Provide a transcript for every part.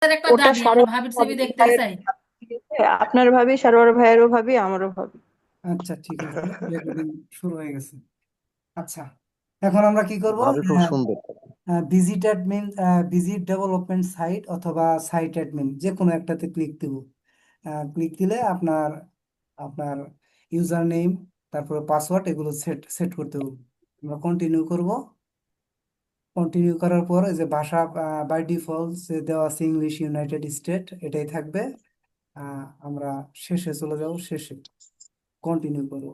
একটা ওটা দাবি, আমরা সারোয়ার ভাবির ছবি ভাবি দেখতে ভাইয়ের চাই। ঠিক আছে? আপনার ভাবি, সারোয়ার ভাইয়েরও ভাবি, আমারও ভাবি। আচ্ছা, ঠিক আছে, রেকর্ডিং শুরু হয়ে গেছে। আচ্ছা, এখন আমরা কি করব? ভাবি খুব সুন্দর। Visit admin, visit development site অথবা সাইট অ্যাডমিন, যে কোনো একটাতে ক্লিক দেব। ক্লিক দিলে আপনার আপনার ইউজার নেম, তারপরে পাসওয়ার্ড, এগুলো সেট সেট করতে হবে। আমরা কন্টিনিউ করব। কন্টিনিউ করার পর এই যে ভাষা, বাই ডিফল্ট যে দেওয়া আছে ইংলিশ ইউনাইটেড স্টেট, এটাই থাকবে। আমরা শেষে চলে যাব, শেষে কন্টিনিউ করব।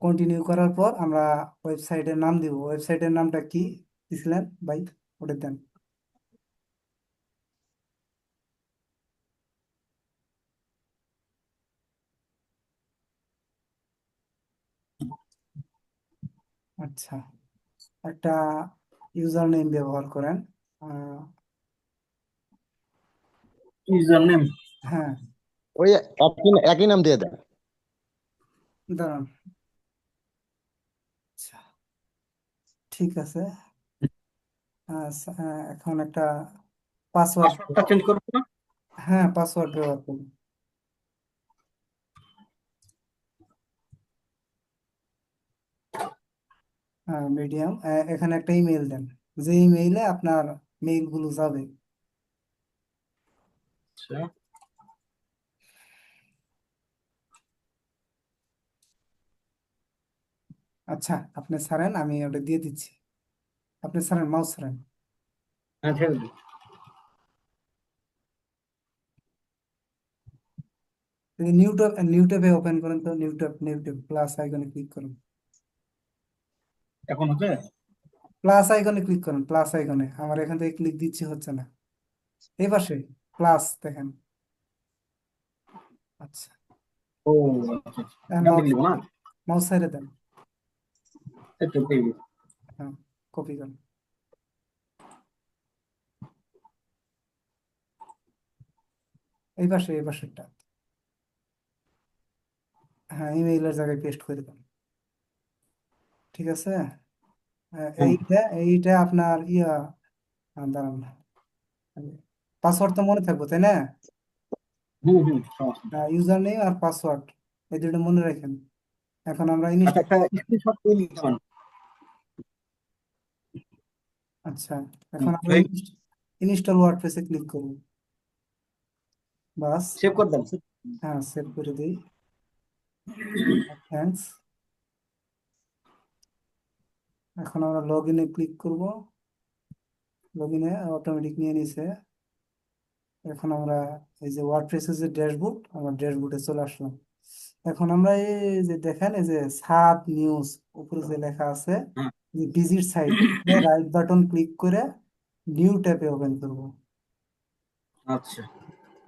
কন্টিনিউ করার পর আমরা ওয়েবসাইটের নাম দিব। ওয়েবসাইটের নামটা কি দিছিলেন ভাই? ওটা দেন। আচ্ছা, একটা ইউজার নেম ব্যবহার করেন। আহ, ইউজার নেম। হ্যাঁ, ওই একই একই নাম দিয়ে দেন। দাঁড়ান। আচ্ছা, ঠিক আছে। এখন একটা পাসওয়ার্ড। পাসওয়ার্ডটা চেঞ্জ করবো না? হ্যাঁ, পাসওয়ার্ড ব্যবহার করুন। হ্যাঁ, মিডিয়াম। এখানে একটা ইমেল দেন, যে ইমেইলে আপনার মেইলগুলো যাবে। আচ্ছা। আচ্ছা, আপনি ছাড়েন, আমি ওটা দিয়ে দিচ্ছি। আপনি ছাড়েন, মাউস ছাড়েন। হ্যাঁ, ছেড়ে দিই। নিউ ট্যাব, নিউ ট্যাবে ওপেন করেন তো। New tab, new tab, plus আইকনে ক্লিক করুন। এখন হচ্ছে? প্লাস আইকনে ক্লিক করুন, প্লাস আইকনে। আমার এখান থেকে ক্লিক দিচ্ছি, হচ্ছে না। এই পাশে প্লাস দেখেন। আচ্ছা, ও আচ্ছা, আচ্ছা, এখান থেকে মাউস, নিবো না? মাউস সাইডে দেন। এই তো পেয়ে গেছি। হ্যাঁ, কপি করুন। এই পাশে, এই পাশেরটা। হ্যাঁ, ইমেইলের জায়গায় পেস্ট করে দেন। ঠিক আছে। হ্যাঁ। এইটা আপনার ইয়া, দাঁড়ান, পাসওয়ার্ড তো মনে থাকবো, তাই না? হুম হুম, সমস্যা নেই। ইউজার নেম আর পাসওয়ার্ড, এই দুটো মনে রাখেন। এখন আমরা আচ্ছা, ইনস্টল। একটা স্ক্রিনশট দিয়ে নিতে পারেন। আচ্ছা, এখন আমরা এই ইনস্টল ওয়ার্ডপ্রেসে ক্লিক করব। বাস। সেভ করে দেন। হ্যাঁ, সেভ করে দিই। থ্যাঙ্কস। এখন আমরা লগ ইনে ক্লিক করব। লগ ইনে অটোমেটিক নিয়ে নিছে। এখন আমরা এই যে ওয়ার্ডপ্রেসের যে ড্যাশবোর্ড, আমরা ড্যাশবোর্ডে চলে আসলাম। এখন আমরা এই যে দেখেন, এই যে সাত নিউজ উপরে যে লেখা আছে, হ্যাঁ। Visit site, right button click করে নিউ ট্যাবে ওপেন করব। আচ্ছা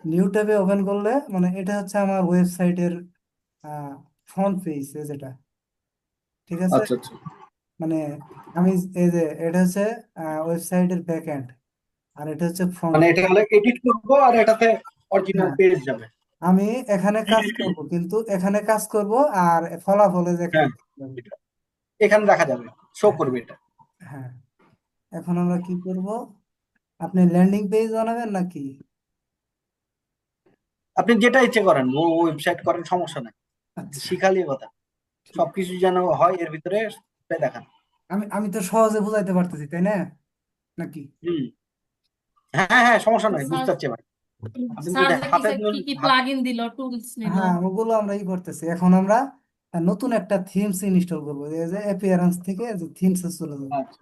নিউ ট্যাবে ওপেন করলে মানে এটা হচ্ছে আমার ওয়েবসাইটের ফ্রন্ট পেজ, যেটা। ঠিক আছে। আচ্ছা আচ্ছা। মানে আমি এই যে এটা হচ্ছে ওয়েবসাইটের ব্যাক এন্ড, আর এটা হচ্ছে ফ্রন্ট। মানে এটা হলে এডিট করবো আর এটাতে অরিজিনাল হ্যাঁ, পেজ যাবে। আমি এখানে কাজ করব, কিন্তু এখানে কাজ করব, আর ফলাফলে যে এখানে হ্যাঁ, কাজ করব। এখানে দেখা যাবে, শো হ্যাঁ, করবে এটা। হ্যাঁ। এখন আমরা কি করব? আপনি ল্যান্ডিং পেজ বানাবেন নাকি? আপনি যেটা ইচ্ছে করেন, ও ওয়েবসাইট করেন, সমস্যা নাই। আচ্ছা, শিখালি কথা, ঠিক। সবকিছু যেন হয় এর ভিতরে, সেটাই দেখান। আমি আমি তো সহজে বুঝাইতে পারতেছি, তাই না? নাকি? হুম। হ্যাঁ হ্যাঁ, সমস্যা নাই, স্যার, বুঝতে পারছি ভাই। আপনি স্যার যদি যে হাতে কি কি হাত। প্লাগইন দিল, টুলস নিল। হ্যাঁ, ওগুলো আমরা করতেছি। এখন আমরা নতুন একটা থিমস ইনস্টল করবো। এই যে অ্যাপিয়ারেন্স থেকে যে থিমস চলে যাবো। আচ্ছা,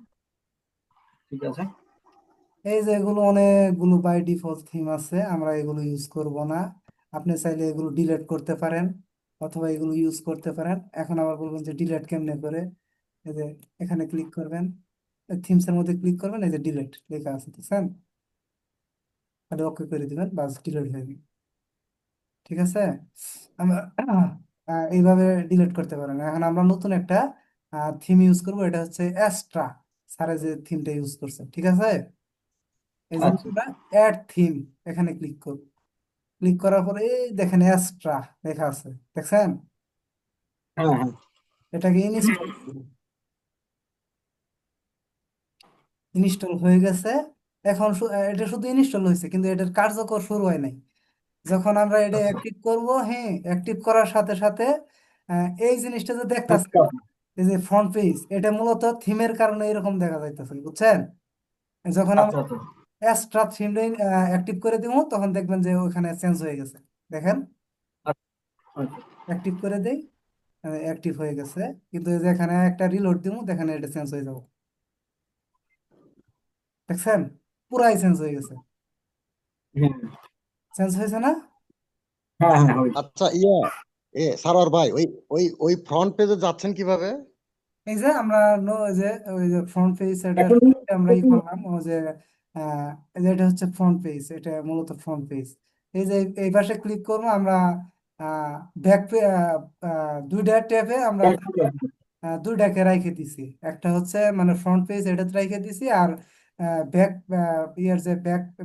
ঠিক আছে। এই যে এগুলো অনেকগুলো বাই ডিফল্ট থিম আছে, আমরা এগুলো ইউজ করব না। আপনি চাইলে এগুলো ডিলিট করতে পারেন, অথবা এগুলো ইউজ করতে পারেন। এখন আবার বলবেন যে ডিলিট কেমনে করে। এই যে এখানে ক্লিক করবেন, থিমস এর মধ্যে ক্লিক করবেন, এই যে ডিলিট লেখা আছে, দেখছেন? তাহলে ওকে করে দিবেন, বাস ডিলিট হয়ে যাবে। ঠিক আছে। আমরা এইভাবে ডিলিট করতে পারেন। এখন আমরা নতুন একটা থিম ইউজ করব, এটা হচ্ছে অ্যাস্ট্রা। স্যারে যে থিমটা ইউজ করছে, ঠিক আছে। এই জন্য আচ্ছা। আমরা অ্যাড থিম, এখানে ক্লিক করব। ক্লিক করার পরে এই দেখেন অ্যাস্ট্রা লেখা আছে, দেখছেন? হ্যাঁ হ্যাঁ। এটাকে ইনস্টল হয়ে গেছে। এখন এটা শুধু ইনস্টল হয়েছে, কিন্তু এটার কার্যকর শুরু হয় নাই। যখন আমরা এটা আচ্ছা অ্যাক্টিভ করব, হ্যাঁ, অ্যাক্টিভ করার সাথে সাথে এই জিনিসটা যে দেখতাছেন, আচ্ছা এই যে ফ্রন্ট পেজ, এটা মূলত থিমের কারণে এরকম দেখা যাইতেছে, বুঝছেন? যখন আমরা আচ্ছা আচ্ছা এক্সট্রা থিম অ্যাক্টিভ করে দিব, তখন দেখবেন যে ওখানে চেঞ্জ হয়ে গেছে। দেখেন, আচ্ছা অ্যাক্টিভ করে দেই, অ্যাক্টিভ হয়ে গেছে। কিন্তু এই যে এখানে একটা রিলোড দিব, দেখেন এটা চেঞ্জ হয়ে যাবে। দেখছেন, পুরাই চেঞ্জ হয়ে গেছে। হুম চেঞ্জ হয়েছে না? হ্যাঁ হ্যাঁ হয়েছে। আচ্ছা সারোয়ার ভাই, ওই ওই ওই ফ্রন্ট পেজে যাচ্ছেন কিভাবে? এই যে আমরা এই যে ওই যে ফ্রন্ট পেজ, এটা এখন আমরা ই করলাম, ওই যে এই যে এটা হচ্ছে ফ্রন্ট পেজ, এটা মূলত ফ্রন্ট পেজ। এই যে এই পাশে ক্লিক করবো আমরা, ব্যাক দুইটা ট্যাবে আমরা দুইটাকে রাইখে দিছি। একটা হচ্ছে মানে ফ্রন্ট পেজ, এটাতে রাইখে দিছি, আর ব্যাক ইয়ার যে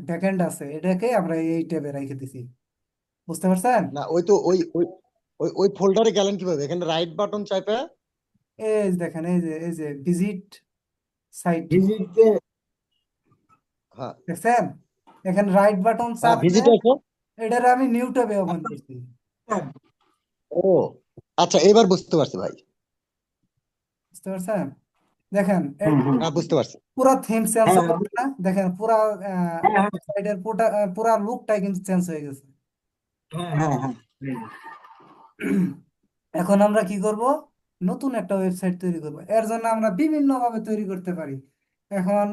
ব্যাক এন্ড আছে, এটাকে আমরা এই ট্যাবে রাইখে দিছি। বুঝতে পারছেন? না, ওই তো ওই ওই ওই ওই ফোল্ডারে গেলেন কিভাবে? এখানে রাইট বাটন চাপে। এই যে দেখেন, এই যে ভিজিট সাইট, ভিজিট যে হ্যাঁ, দেখছেন? এখানে রাইট বাটন হ্যাঁ, চাপলে ভিজিটে এসো। এটার আমি নিউ ট্যাবে ওপেন করছি। ও, আচ্ছা, এবার বুঝতে পারছি ভাই। বুঝতে পারছেন? দেখেন, হুম হুম হ্যাঁ, বুঝতে পারছি। পুরা থিম চেঞ্জ হ্যাঁ হয়ে গেছে না? দেখেন, পুরা হ্যাঁ হ্যাঁ সাইডের পুরা লুকটাই কিন্তু চেঞ্জ হয়ে গেছে। হ্যাঁ হ্যাঁ হ্যাঁ হ্যাঁ। এখন আমরা কি করব? নতুন একটা ওয়েবসাইট তৈরি করব। এর জন্য আমরা বিভিন্ন ভাবে তৈরি করতে পারি। এখন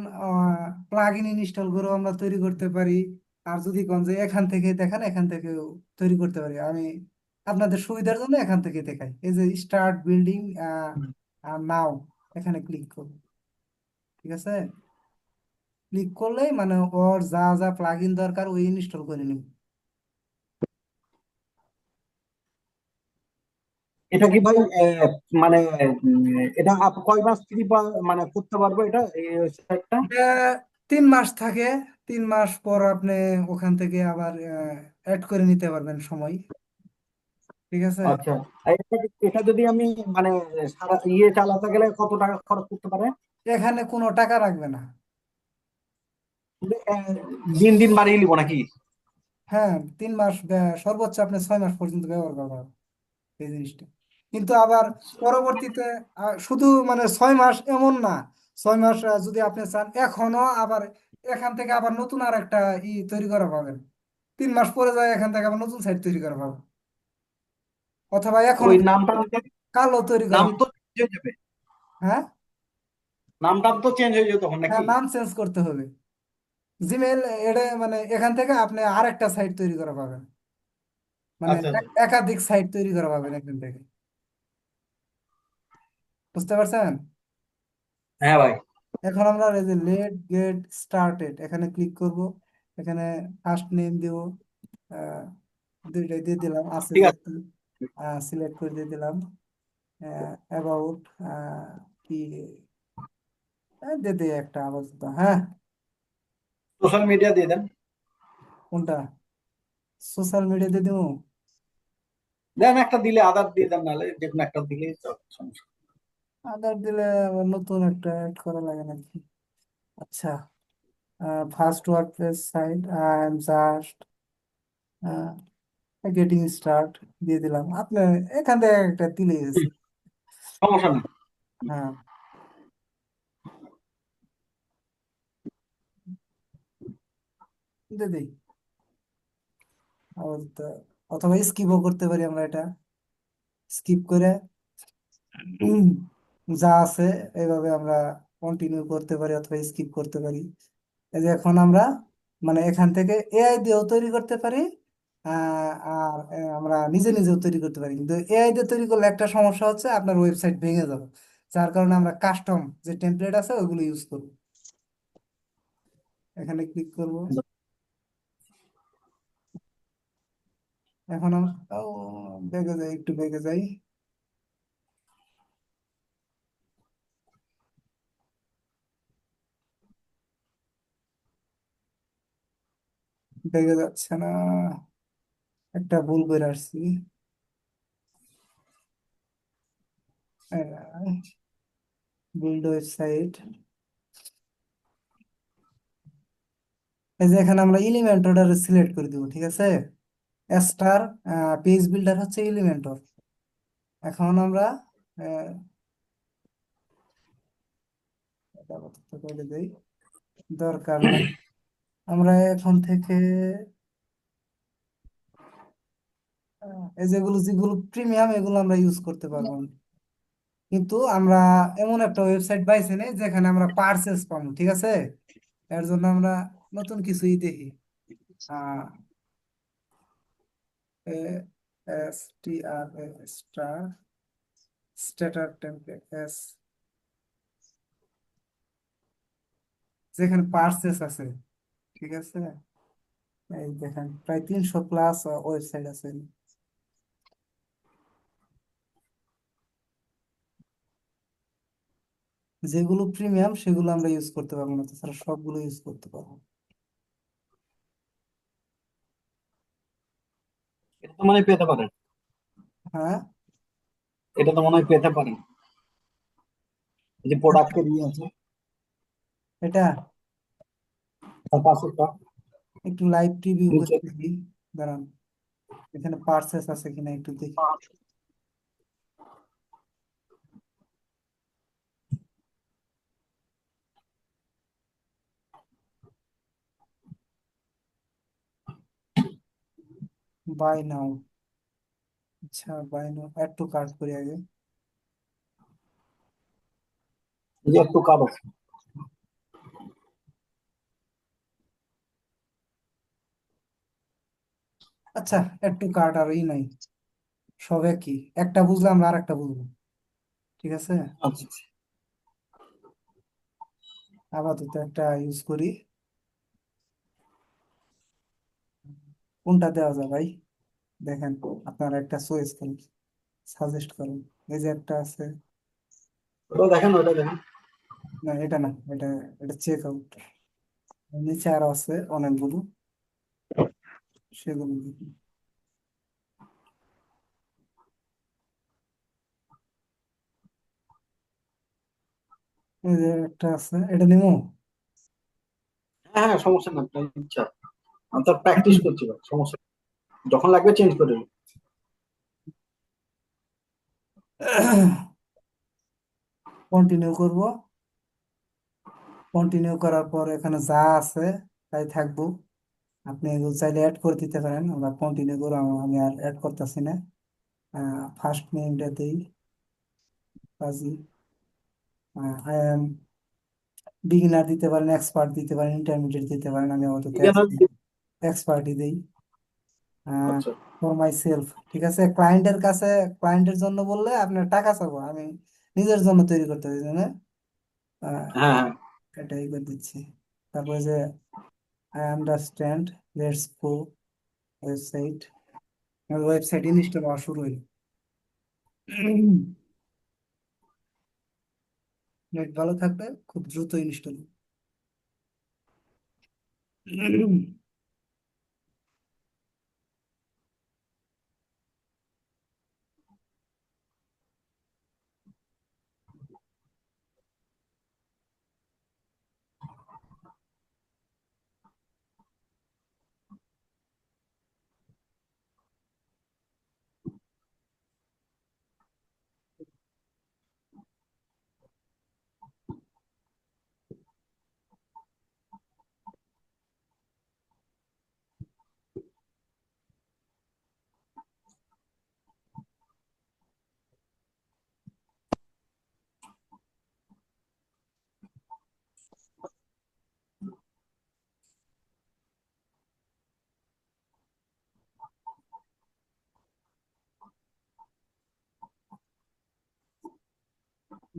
প্লাগ ইন ইনস্টল করেও আমরা তৈরি করতে পারি। আর যদি কোন যে এখান থেকে দেখেন, এখান থেকেও তৈরি করতে পারি। আমি আপনাদের সুবিধার জন্য এখান থেকে দেখাই। এই যে স্টার্ট বিল্ডিং নাও, এখানে ক্লিক করব। ঠিক আছে? ক্লিক করলেই মানে ওর যা যা প্লাগ ইন দরকার ওই ইনস্টল করে নিব। এটা কি ভাই মানে এটা কয় মাস ফ্রি মানে করতে পারবো এটা এই ওয়েবসাইটটা? এটা 3 মাস থাকে। 3 মাস পর আপনি ওখান থেকে আবার অ্যাড করে নিতে পারবেন সময়। ঠিক আছে? আচ্ছা, আর এটা যদি আমি মানে সারা চালাতে গেলে কত টাকা খরচ করতে পারে? এখানে কোনো টাকা রাখবে না। দিন দিন বাড়িয়ে নিবো নাকি? হ্যাঁ, 3 মাস, সর্বোচ্চ আপনি 6 মাস পর্যন্ত ব্যবহার করতে পারবেন এই জিনিসটা। কিন্তু আবার পরবর্তীতে শুধু মানে 6 মাস এমন না। 6 মাস যদি আপনি চান, এখনো আবার এখান থেকে আবার নতুন আর একটা তৈরি করা পাবেন। 3 মাস পরে যায় এখান থেকে আবার নতুন সাইট তৈরি করা পাবেন, অথবা এখনো ওই নামটা কালো তৈরি করা নাম পাবেন। তো চেঞ্জ হয়ে যাবে, হ্যাঁ, নামটা তো চেঞ্জ হয়ে যাবে তখন হ্যাঁ, নাকি? নাম চেঞ্জ করতে হবে। জিমেল এটা মানে এখান থেকে আপনি আরেকটা সাইট তৈরি করা পাবেন, মানে আচ্ছা আচ্ছা একাধিক সাইট তৈরি করা পাবেন এখান থেকে। বুঝতে পারছেন? হ্যাঁ ভাই এখন আমরা এই যে লেট গেট স্টার্টেড, এখানে ক্লিক করব। এখানে ফার্স্ট নেম দিব, আহ, দুইটাই দিয়ে দিলাম, আছে ঠিক আছে। যেহেতু সিলেক্ট করে দিয়ে দিলাম। অ্যাবাউট কি দিয়ে দিই একটা আপাতত। হ্যাঁ, সোশ্যাল মিডিয়া দিয়ে দেন। কোনটা? সোশ্যাল মিডিয়া দিয়ে দিব। দেন একটা দিলে আদার দিয়ে দেন, নাহলে যে কোনো একটা দিলেই তো সমস্যা। আদার দিলে আবার নতুন একটা অ্যাড করা লাগে নাকি? আচ্ছা, first WordPress site, I am just getting start দিয়ে দিলাম। আপনি এখান থেকে একটা দিলে গেছে। সমস্যা নেই। হ্যাঁ, দিয়ে দিই আপাতত। অথবা স্কিপও করতে পারি আমরা এটা, স্কিপ করে যা আছে এইভাবে আমরা কন্টিনিউ করতে পারি, অথবা স্কিপ করতে পারি। এই যে এখন আমরা মানে এখান থেকে এআই দিয়েও তৈরি করতে পারি, আর আমরা নিজে নিজেও তৈরি করতে পারি। কিন্তু এআই দিয়ে তৈরি করলে একটা সমস্যা হচ্ছে, আপনার ওয়েবসাইট ভেঙে যাবে। যার কারণে আমরা কাস্টম যে টেমপ্লেট আছে ওগুলো ইউজ করব। এখানে ক্লিক করব। এখন আমরা বেগে যাই, একটু বেগে যাই। বেগে যাচ্ছে না, একটা ভুল করে আসছি। বিল্ড ওয়েবসাইট, এই যে এখানে আমরা এলিমেন্টর সিলেক্ট করে দিব, ঠিক আছে। স্টার পেজ বিল্ডার হচ্ছে এলিমেন্টর। এখন আমরা আহ, এটা আপাতত করে দেই, দরকার নাই। আমরা এখন থেকে এই যেগুলো যেগুলো প্রিমিয়াম এগুলো আমরা ইউজ করতে পারবো না। কিন্তু আমরা এমন একটা ওয়েবসাইট পাইছি না যেখানে আমরা পার্সেস পাবো, ঠিক আছে। এর জন্য আমরা নতুন কিছুই দেখি। আহ এস টি আর স্টার স্ট্যাটার টেমপ্লেট এস, যেখানে পার্সেস আছে, ঠিক আছে। এই দেখেন প্রায় 300+ ওয়েবসাইট আছে। যেগুলো প্রিমিয়াম সেগুলো আমরা ইউজ করতে পারবো না, তাছাড়া সবগুলো ইউজ করতে পারবো। এটা তো মনে হয় পেতে পারেন, হ্যাঁ, এটা তো মনে হয় পেতে পারেন, এই যে প্রোডাক্টের ইয়ে আছে এটা তার পাশেরটা একটু লাইভ প্রিভিউ করে নিচে। দেখি, দাঁড়ান। এখানে পার্সেস আছে কিনা একটু দেখি। বাই নাও, আচ্ছা buy now, add to cart করি আগে। এই যে একটু কার্ড আছে। আচ্ছা, অ্যাড টু কার্ট আর ই নাই, সব একই, একটা বুঝলাম আর একটা বুঝবো, ঠিক আছে। আচ্ছা আচ্ছা। আপাতত একটা ইউজ করি। কোনটা দেওয়া যায় ভাই, দেখেন আপনারা একটা চয়েস করুন, সাজেস্ট করুন। এই যে একটা আছে, ওটা দেখেন, ওটা দেখেন। না এটা না, এটা এটা চেক আউট। নিচে আরো আছে অনেকগুলো, সেগুলো দেখুন। এই যে একটা আছে, এটা নিমো। হ্যাঁ হ্যাঁ, সমস্যা না, আপনার ইচ্ছা। আমি তো প্র্যাকটিস করছি ভাই, সমস্যা নেই। যখন লাগবে চেঞ্জ করে নেবো। কন্টিনিউ করব। কন্টিনিউ করার পর এখানে যা আছে তাই থাকবো। আপনি এগুলো চাইলে অ্যাড করে দিতে পারেন, আমরা কন্টিনিউ করবো, আমি আর অ্যাড করতেছি না। ফার্স্ট নেমটা দিই কাজী, আই এম বিগিনার দিতে পারেন, এক্সপার্ট দিতে পারেন, ইন্টারমিডিয়েট দিতে পারেন, আমি আপাতত বিজ্ঞানের এক্সপার্টই দিই। আচ্ছা। ফর মাই সেলফ, ঠিক আছে। ক্লায়েন্টের কাছে, ক্লায়েন্টের জন্য বললে আপনার টাকা চাবো, আমি নিজের জন্য তৈরি করতে পারি না। হ্যাঁ হ্যাঁ। এটাই করে দিচ্ছি। তারপরে যে I understand, let's go website. Website install হওয়া শুরু হইল। নেট ভালো থাকলে খুব দ্রুত ইনস্টল।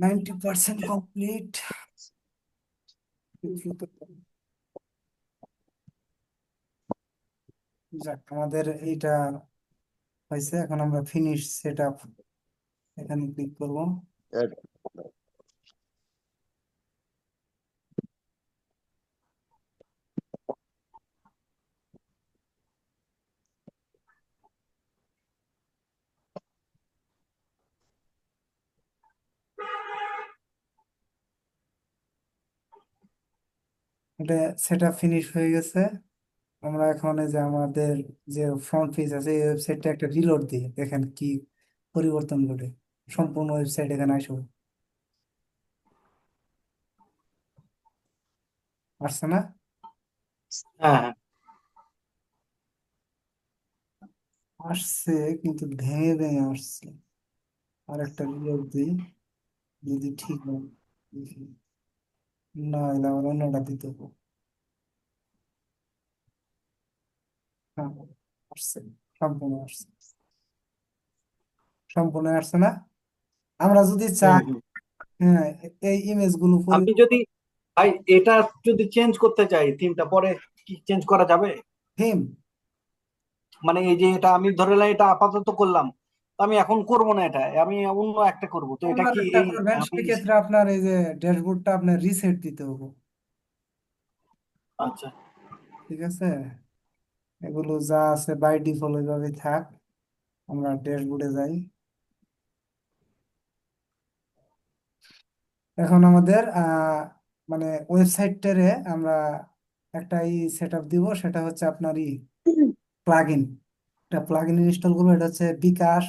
90% কমপ্লিট। যাক, আমাদের এইটা হয়েছে। এখন আমরা ফিনিশ সেট আপ এখানে ক্লিক করব। Add. এটা সেট আপ ফিনিশ হয়ে গেছে। আমরা এখন এই যে আমাদের যে ফ্রন্ট পেজ আছে এই ওয়েবসাইটটা একটা রিলোড দিই, দেখেন কি পরিবর্তন ঘটে। সম্পূর্ণ ওয়েবসাইট এখানে আসবে, আসছে না? হ্যাঁ হ্যাঁ। আসছে কিন্তু ভেঙে ভেঙে আসছে। আর একটা রিলোড দিই, যদি ঠিক হয়। দেখি। না, এলে আমার অন্যটা দিতে হবে। হ্যাঁ, আসছে, সম্পূর্ণ আসছে, সম্পূর্ণ আসছে না? আমরা যদি হুম চাই, হুম। হ্যাঁ, এই ইমেজ গুলো আমি যদি ভাই এটা যদি চেঞ্জ করতে চাই থিমটা, পরে কি চেঞ্জ করা যাবে? থিম, মানে এই যে এটা আমি ধরে নিলাম এটা আপাতত করলাম, তো আমি এখন করব না, এটা আমি অন্য একটা করব, তো এটা অন্য কি একটা এই করবেন, আমি? সেক্ষেত্রে আপনার এই যে ড্যাশবোর্ডটা আপনার রিসেট দিতে হবে। আচ্ছা। ঠিক আছে, এগুলো যা আছে বাই ডিফল্ট ওইভাবে থাক। আমরা ড্যাশবোর্ডে যাই। এখন আমাদের মানে ওয়েবসাইটটারে আমরা একটা সেট আপ দিব, সেটা হচ্ছে আপনার প্লাগইন। একটা প্লাগইন ইনস্টল করবো, এটা হচ্ছে বিকাশ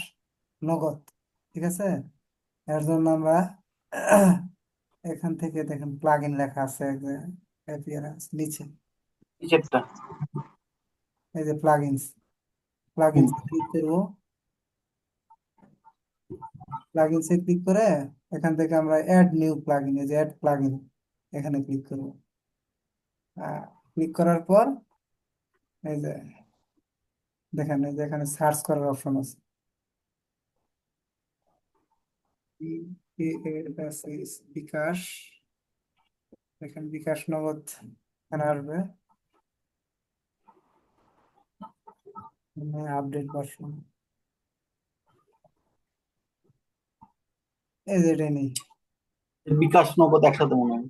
নগদ। ঠিক আছে, এর জন্য আমরা এখান থেকে দেখেন প্লাগইন লেখা আছে অ্যাপিয়ারেন্স নিচে, নিচেরটা। এই যে প্লাগইনস, হুম। প্লাগইনস ক্লিক করবো। প্লাগইনসে ক্লিক করে এখান থেকে আমরা অ্যাড নিউ প্লাগইন, এই যে অ্যাড প্লাগইন, এখানে ক্লিক করবো। ক্লিক করার পর এই যে দেখেন, এই যে এখানে সার্চ করার অপশন আছে, বিকাশ, দেখেন বিকাশ নগদ এখানে আসবে, আপডেট ভার্সন, এই যে এটাই নেই, বিকাশ নগদ একসাথে মনে হয়।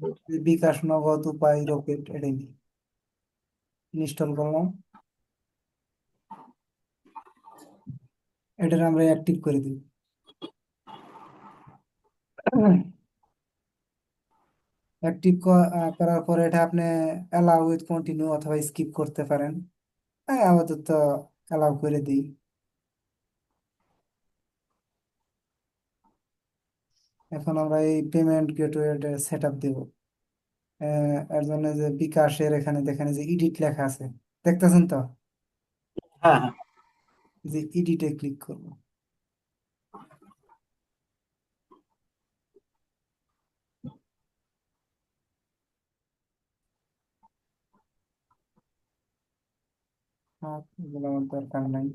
বিকাশ নগদ উপায় রকেট, এটাই নেই। ইনস্টল করলাম, এটার আমরা অ্যাক্টিভ করে দিই। অ্যাক্টিভ করার পরে এটা আপনি অ্যালাউ উইথ কন্টিনিউ অথবা স্কিপ করতে পারেন। হ্যাঁ, আপাতত অ্যালাউ করে দিই। এখন আমরা এই পেমেন্ট গেটওয়ে সেট আপ দেবো। এর জন্য যে বিকাশের এখানে দেখেন যে এডিট লেখা আছে, দেখতেছেন তো? হ্যাঁ হ্যাঁ। যে এডিটে ক্লিক করবো। এগুলো আমার দরকার নাই।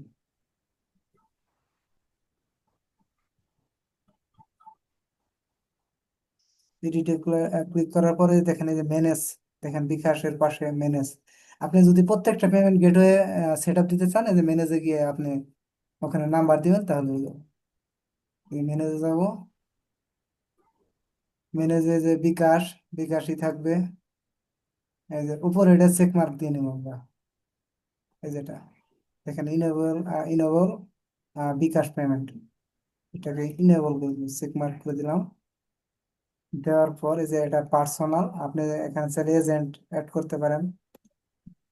এডিটে ক্লিক করার পরে দেখেন এই যে ম্যানেজ, দেখেন বিকাশের পাশে ম্যানেজ। আপনি যদি প্রত্যেকটা পেমেন্ট গেটওয়ে সেট আপ দিতে চান, এই যে ম্যানেজে গিয়ে আপনি ওখানে নাম্বার দিবেন, তাহলে হয়ে যাবে। এই ম্যানেজে যাব, ম্যানেজে যে বিকাশ, বিকাশই থাকবে। এই যে উপরে এটা চেক মার্ক দিয়ে নেব আমরা, এই যেটা দেখেন ইনেবল, ইনেবল বিকাশ পেমেন্ট, এটাকে ইনেবল করে চেক মার্ক করে দিলাম। দেওয়ার পর এই যে এটা পার্সোনাল, আপনি এখানে চাইলে এজেন্ট অ্যাড করতে পারেন,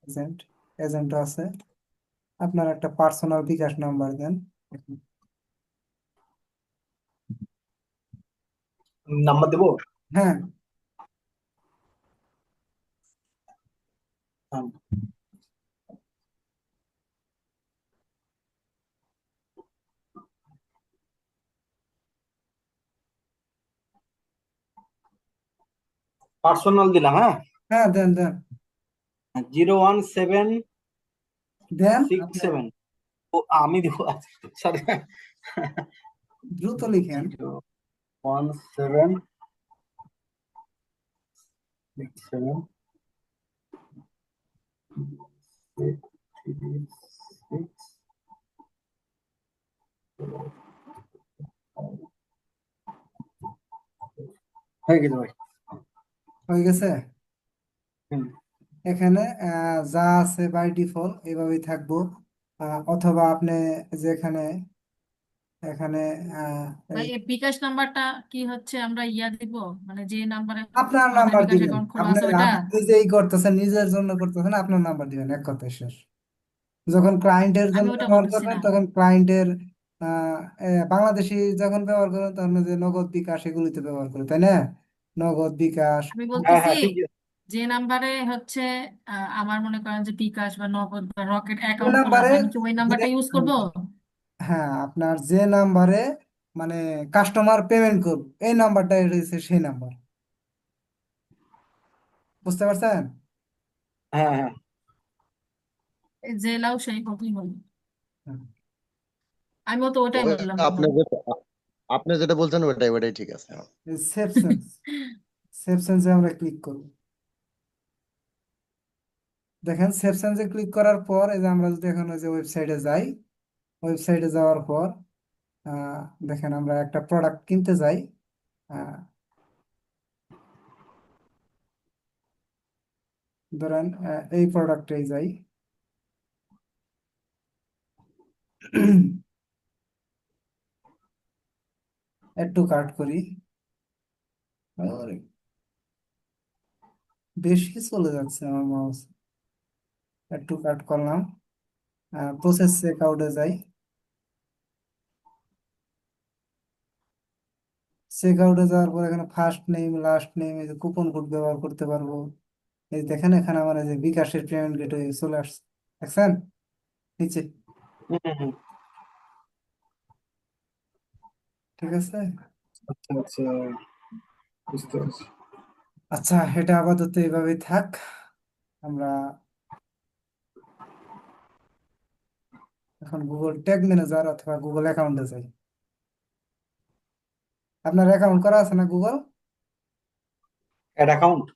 এজেন্ট, এজেন্টও আছে। আপনার একটা পার্সোনাল বিকাশ নাম্বার দেন। নাম্বার দেবো? হ্যাঁ, পার্সোনাল দিলাম, হ্যাঁ। হ্যাঁ, দেন দেন 01767। দেন আপনি ও আমি দেবো, সরি। দ্রুত লিখেন। 01767 হয়ে গেছে ভাই। হয়ে গেছে। হুম। এখানে যা আছে বাই ডিফল্ট এইভাবেই থাকবো। অথবা আপনি যেখানে এখানে ভাই এই বিকাশ নাম্বারটা কি হচ্ছে আমরা ইয়া দিব, মানে যে নাম্বারে আপনার আমাদের নাম্বার বিকাশ দিবেন, অ্যাকাউন্ট খোলা আপনি আছে ওইটা? আপনি নিজেই করতেছেন, নিজের জন্য করতেছেন, আপনার নাম্বার দিবেন, এক কথায় শেষ। যখন ক্লায়েন্টের আমি জন্য ওটা ব্যবহার বলতেছি করবেন না। তখন ক্লায়েন্টের বাংলাদেশি যখন ব্যবহার করবেন তখন যে নগদ বিকাশ এগুলিতে ব্যবহার করে, তাই না? নগদ বিকাশ। আমি হ্যাঁ বলতেছি হ্যাঁ ঠিক আছে। যে নাম্বারে হচ্ছে আমার মনে করেন যে বিকাশ বা নগদ বা রকেট ওই অ্যাকাউন্ট খোলা নাম্বারে আছে, আমি কি ওই নাম্বারটা ইউজ করব? হ্যাঁ, আপনার যে নাম্বারে মানে কাস্টমার পেমেন্ট করবে এই নাম্বারটা রয়েছে সেই নাম্বার, বুঝতে পারছেন? হ্যাঁ হ্যাঁ যে লাও সেই কতই হলো। হ্যাঁ। আমিও তো ওটাই ওই বললাম আপনি তখন। যেটা আপনি যেটা বলছেন ওটাই ওটাই ঠিক আছে। সেভ সেন্স, সেভ সেন্সে আমরা ক্লিক করব। দেখেন সেভ সেন্সে ক্লিক করার পর এই যে আমরা যদি এখন ওই যে ওয়েবসাইটে যাই, ওয়েবসাইটে যাওয়ার পর আহ, দেখেন আমরা একটা প্রোডাক্ট কিনতে যাই, আহ, ধরেন এই প্রোডাক্টে যাই। একটু কাট করি, আরে, বেশি চলে যাচ্ছে আমার মাউস। একটু কাট করলাম, প্রসেস চেকআউটে যাই। চেকআউটে যাওয়ার পর এখানে ফার্স্ট নেম লাস্ট নেম এই যে কুপন কোড ব্যবহার করতে পারবো। এই দেখেন এখানে আমার এই যে বিকাশের পেমেন্ট গেটওয়ে চলে আসছে, দেখছেন নিচে, হুম, হুম। ঠিক আছে। আচ্ছা আচ্ছা বুঝতে পারছি। আচ্ছা, এটা আপাতত এইভাবেই থাক। আমরা এখন গুগল ট্যাগ ম্যানেজার অথবা গুগল অ্যাকাউন্টে যাই। আপনার অ্যাকাউন্ট করা আছে না গুগল? অ্যাড অ্যাকাউন্ট,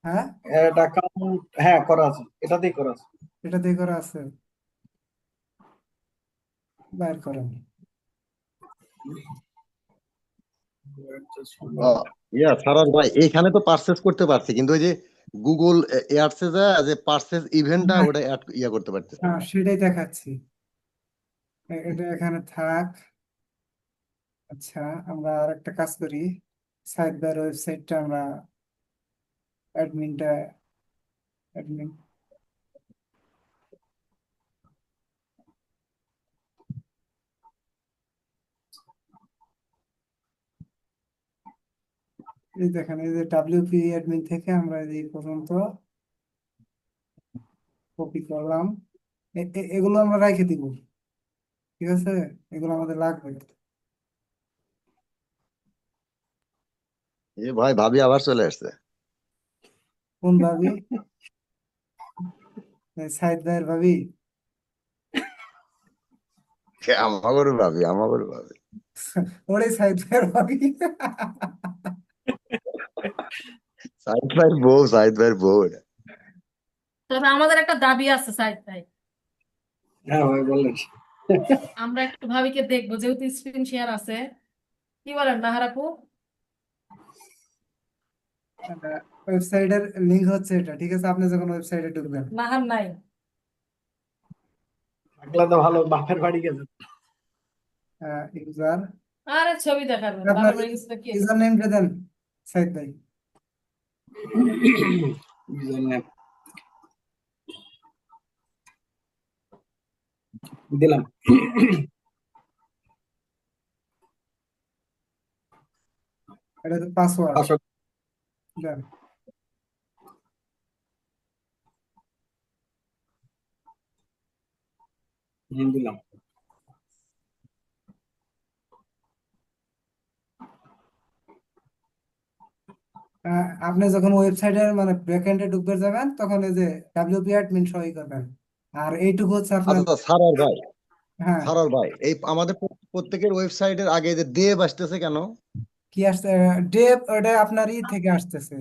হ্যাঁ, অ্যাড অ্যাকাউন্ট হ্যাঁ করা আছে, এটাতেই করা আছে। এটা দিয়ে করা আছে, বাইর করেন। সারার ভাই এখানে তো পারচেজ করতে পারছি, কিন্তু ওই যে গুগল এয়ারসে যা যে পারচেজ ইভেন্টটা হ্যাঁ, ওটা ইয়া করতে পারতেছি হ্যাঁ, না। সেটাই দেখাচ্ছি। এটা এখানে থাক। আচ্ছা, আমরা আর একটা কাজ করি, সাইট বাই ওয়েবসাইটটা আমরা অ্যাডমিনটা অ্যাডমিন এই দেখেন এই যে ডাব্লিউপি অ্যাডমিন থেকে আমরা এই পর্যন্ত কপি করলাম। এগুলো আমরা রেখে দিব, ঠিক আছে, এগুলো আমাদের লাগবে। এ ভাই ভাবি আবার চলে আসছে। কোন ভাবি? সাইদ ভাইয়ের ভাবি? আমাগরও ভাবি, আমাগরও ভাবি। ওরে সাইদ ভাইয়ের ভাবি। সাইদ ভাইয়ের বউ, সাইদ ভাইয়ের বউ এটা। তবে আমাদের একটা দাবি আছে সাইদ ভাই, হ্যাঁ ভাই বললেন। আমরা একটু ভাবিকে দেখবো, যেহেতু স্ক্রিন শেয়ার আছে। কি বলেন নাহার আপু? ওয়েবসাইটের লিংক হচ্ছে এটা, ঠিক আছে, আপনি যখন ওয়েবসাইটে ঢুকবেন, নাহার নাই। থাকলে তো ভালো, বাপের বাড়ি গেছে। ইউজার, আরে ছবি দেখাবেন, আপনার বাপের বাড়ি গেছে তো কি হয়েছে? ইউজার নেমটা দেন সাইদ ভাই। Username দিলাম। এটা তো পাসওয়ার্ড পাসওয়ার্ড দেন। দিলাম। আপনি যখন ওয়েবসাইটের মানে ব্যাকএন্ডে ঢুকতে যাবেন তখন এই যে ডাব্লিউপি অ্যাডমিন সই করবেন, আর এইটুকু হচ্ছে আপনার। আচ্ছা সারার ভাই, হ্যাঁ, সারার ভাই এই আমাদের প্রত্যেকের ওয়েবসাইটের আগে যে দেব আসতেছে কেন? কি আসছে? ডেভ, ওটা আপনার ই থেকে আসতেছে,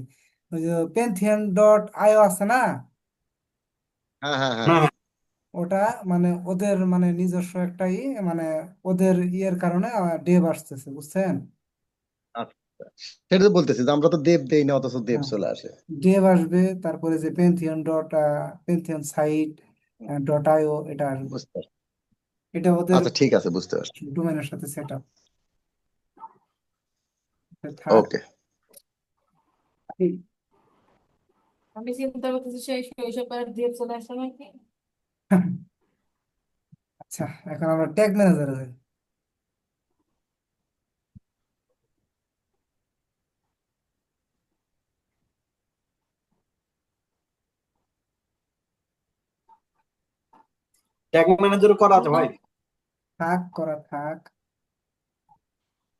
ওই যে Pantheon.io আছে না, হ্যাঁ হ্যাঁ হ্যাঁ। হ্যাঁ ওটা মানে ওদের মানে নিজস্ব একটা মানে ওদের ইয়ের কারণে ডেভ আসতেছে, বুঝছেন? আচ্ছা, সেটা তো বলতেছি যে আমরা তো দেব দেই না, অথচ দেব হ্যাঁ, চলে আসে। ডেভ আসবে, তারপরে যে Pantheon সাইট .io এটা আসবে। বুঝতে পারছি। এটা ওদের আচ্ছা ঠিক আছে, বুঝতে পারছি। ডোমেনের সাথে সেট আপ থাক। ওকে। এই- আমি চিন্তা করতেছি সেই শৈশবের দিয়ে চলে আসে নাকি। আচ্ছা, এখন আমরা ট্যাগ ম্যানেজারে যাই। ট্যাগ ম্যানেজার করা আছে ভাই? থাক,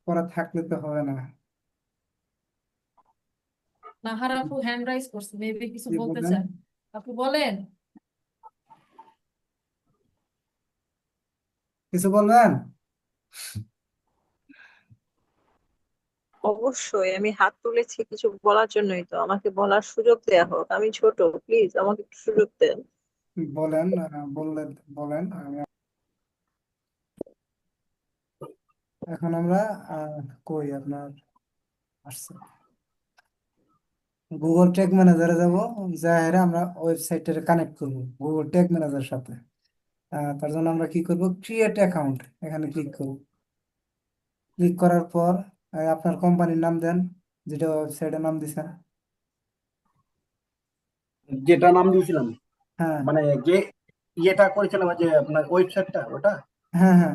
করা থাকলে তো হবে না। নাহার আপু হ্যান্ড রাইজ করছে, মেবি কিছু কি বলতে বলেন? চান। আপু বলেন। কিছু বলবেন? অবশ্যই আমি হাত তুলেছি কিছু বলার জন্যই, তো আমাকে বলার সুযোগ দেয়া হোক, আমি ছোট, প্লিজ আমাকে একটু সুযোগ দেন। বলেন, বলেন। এখন আমরা কই আপনার আসছে গুগল ট্যাগ ম্যানেজারে যাব। যাই আমরা ওয়েবসাইটটা কানেক্ট করব গুগল ট্যাগ ম্যানেজারের সাথে। তার জন্য আমরা কি করব, ক্রিয়েট অ্যাকাউন্ট এখানে ক্লিক করব। ক্লিক করার পর আপনার কোম্পানির নাম দেন, যেটা ওয়েবসাইটের নাম দিছেন। যেটা নাম দিয়েছিলাম, হ্যাঁ, মানে যে ইয়েটা করেছিলাম, যে আপনার ওয়েবসাইটটা ওটা। হ্যাঁ।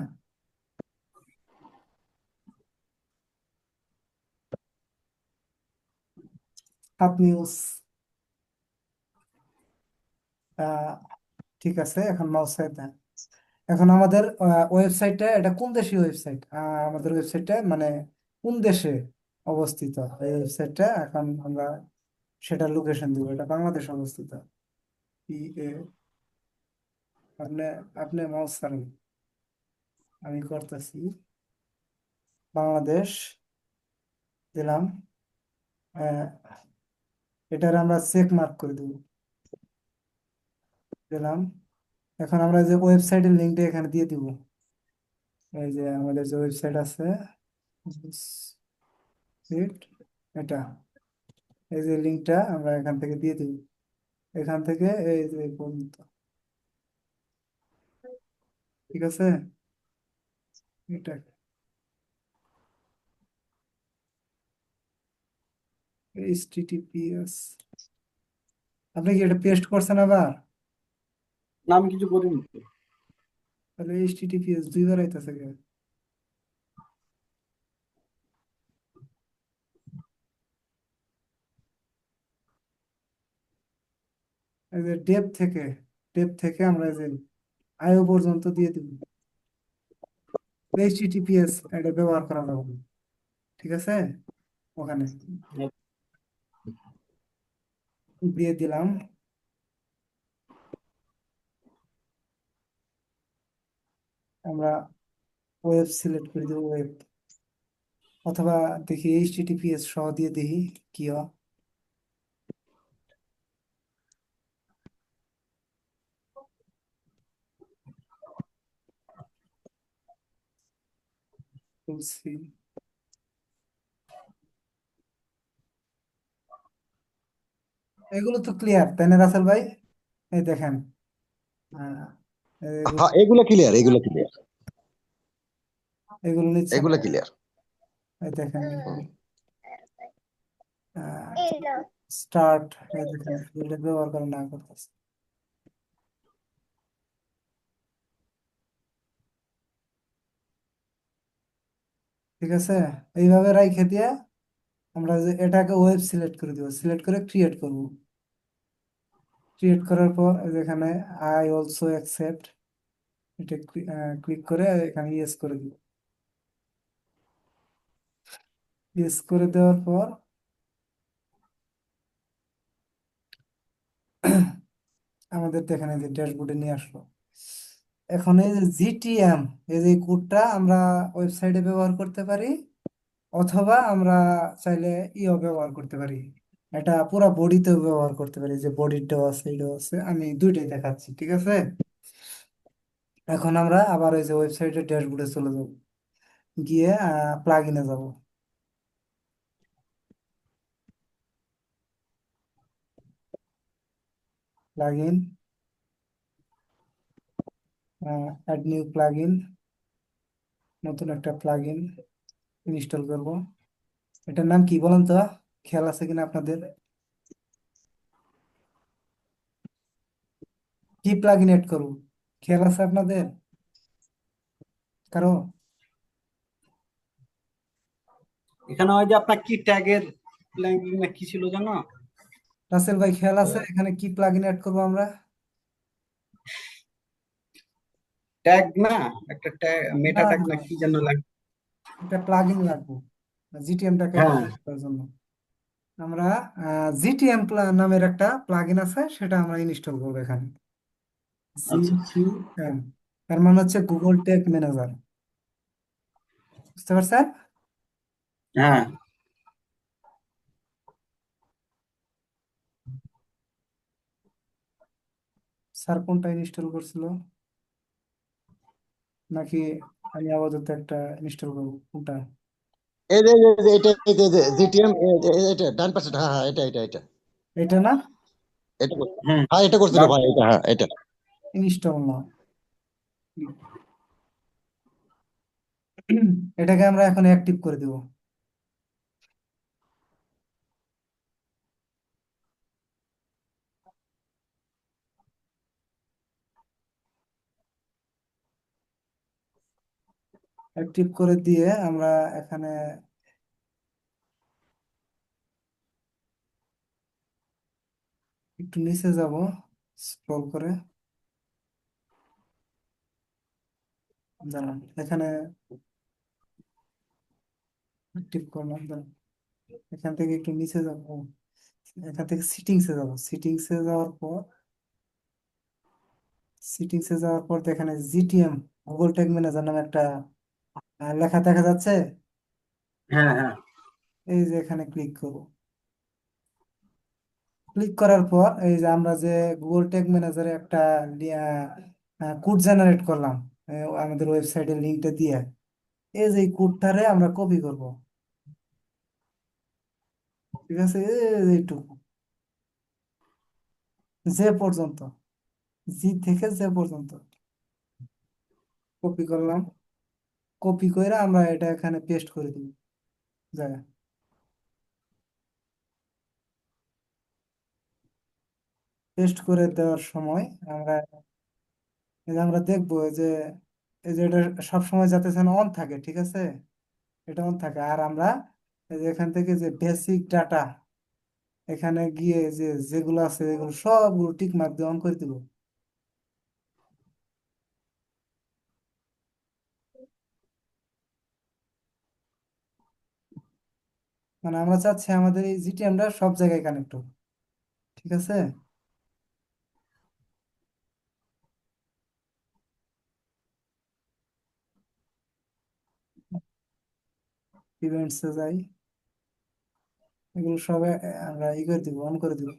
হাত নিউজ। ঠিক আছে, এখন মাউস দেন। এখন আমাদের ওয়েবসাইটটা, এটা কোন দেশি ওয়েবসাইট, আমাদের ওয়েবসাইটটা মানে কোন দেশে অবস্থিত এই ওয়েবসাইটটা, এখন আমরা সেটা লোকেশন দিব। এটা বাংলাদেশ অবস্থিত। PA, আপনি আপনি মাউস ছাড়ুন, আমি করতেছি। বাংলাদেশ দিলাম। আহ, এটার আমরা চেক মার্ক করে দেব, দিলাম। এখন আমরা যে ওয়েবসাইটের লিঙ্কটা এখানে দিয়ে দিব। এই যে আমাদের যে ওয়েবসাইট আছে, এটা, এই যে লিঙ্কটা আমরা এখান থেকে দিয়ে দিব। এখান থেকে এই যে এই পর্যন্ত, ঠিক আছে। এটা HTTPS, আপনি কি এটা পেস্ট করছেন আবার? নাম কিছু করিনি তো। তাহলে HTTPS দুইবার আইতেছে কেন? এই যে ডেপ থেকে আমরা এই যে আইও পর্যন্ত দিয়ে দিব। HTTPS এটা ব্যবহার করা লাগবে, ঠিক আছে। ওখানে দিয়ে দিলাম। আমরা ওয়েব সিলেক্ট করে দেবো, ওয়েব, অথবা দেখি HTTPS সহ দিয়ে দেখি কি হয়। বলছি, এগুলো তো ক্লিয়ার তাই না রাসেল ভাই? এই দেখেন, আহ, এগুলো হ্যাঁ, এগুলা ক্লিয়ার, এগুলা ক্লিয়ার, এগুলো নিচ্ছেন। এগুলা ক্লিয়ার। এই দেখেন, স্টার্ট, এই দেখেন ফিল্ড ব্যবহার করে না করতেছে। ঠিক আছে, এইভাবে রাইখে দিয়ে আমরা যে এটাকে ওয়েব সিলেক্ট করে দিব, সিলেক্ট করে ক্রিয়েট করব। ক্রিয়েট করার পর এই যে এখানে আই অলসো অ্যাকসেপ্ট, এটা ক্লিক করে এখানে ইয়েস করে দিব। ইয়েস করে দেওয়ার পর আমাদের তো এখানে যে ড্যাশবোর্ডে নিয়ে আসলো। এখন এই যে GTM, এই যে কোডটা আমরা ওয়েবসাইটে ব্যবহার করতে পারি, অথবা আমরা চাইলে ইও ব্যবহার করতে পারি, এটা পুরো বডিতেও ব্যবহার করতে পারি। যে বডিটাও আছে, এটাও আছে, আমি দুইটাই দেখাচ্ছি, ঠিক আছে। এখন আমরা আবার এই যে ওয়েবসাইটের ড্যাশবোর্ডে চলে যাব, গিয়ে প্লাগ ইনে যাব। Plug in, add new plugin, নতুন একটা প্লাগইন ইনস্টল করব। এটার নাম কি বলেন তো, খেয়াল আছে কিনা আপনাদের? কি প্লাগইন এড করব, খেয়াল আছে আপনাদের কারো? এখানে ওই যে আপনার কি ট্যাগের প্ল্যাঙ্কিং না কি ছিল জানো? রাসেল ভাই খেয়াল আছে এখানে কি প্লাগইন এড করব আমরা? ট্যাগ না, একটা ট্যাগ, মেটা না ট্যাগ না, না কি যেন লাগে। এটা প্লাগইন লাগবে জিটিএমটাকে হ্যাঁ, করার জন্য। আমরা জিটিএম নামের একটা প্লাগইন আছে, সেটা আমরা ইনস্টল করবো এখানে। আচ্ছা আচ্ছা। জিটিএম তার মানে হচ্ছে গুগল টেক ম্যানেজার, বুঝতে পারছেন? হ্যাঁ, স্যার কোনটা ইনস্টল করছিল, নাকি আমি আপাতত একটা ইনস্টল করবো কোনটা? এই যে এটা জিটিএম, এটা ডান পাশে, হ্যাঁ হ্যাঁ, এটা এটা না, এটা হুম, হ্যাঁ, এটা করছিল ভাই, এটা হ্যাঁ এটা। ইনস্টল না। এটাকে আমরা এখন অ্যাক্টিভ করে দেব। অ্যাক্টিভ করে দিয়ে আমরা এখানে একটু নিচে যাব, স্ক্রল করে দাঁড়ান, এখানে অ্যাক্টিভ করলাম, দাঁড়ান। এখান থেকে একটু নিচে যাব, এখান থেকে সিটিংসে যাব, সিটিংসে যাওয়ার পর এখানে জিটিএম গুগল ট্যাগ ম্যানেজার নামে একটা লেখা দেখা যাচ্ছে। হ্যাঁ, হ্যাঁ, এই যে এখানে ক্লিক করব, ক্লিক করার পর এই যে আমরা যে গুগল ট্যাগ ম্যানেজারে একটা কোড জেনারেট করলাম আমাদের ওয়েবসাইটের লিঙ্কটা দিয়ে, এই যে এই কোডটারে আমরা কপি করব, ঠিক আছে? এই যে এইটুকু, যে পর্যন্ত, জি থেকে যে পর্যন্ত কপি করলাম, কপি করে আমরা এটা এখানে পেস্ট করে দিব জায়গা। পেস্ট করে দেওয়ার সময় আমরা এই যে আমরা দেখবো এই যে এটা সবসময় যাতে যেন অন থাকে, ঠিক আছে? এটা অন থাকে। আর আমরা এই যে এখান থেকে যে বেসিক ডাটা, এখানে গিয়ে যে যেগুলো আছে এগুলো সবগুলো টিক মার্ক দিয়ে অন করে দিব। মানে আমরা চাচ্ছি আমাদের এই জিটিএমটা সব জায়গায় কানেক্ট হোক, ঠিক আছে? ইভেন্টসে যাই, এগুলো সব আমরা ই করে দিব, অন করে দিব।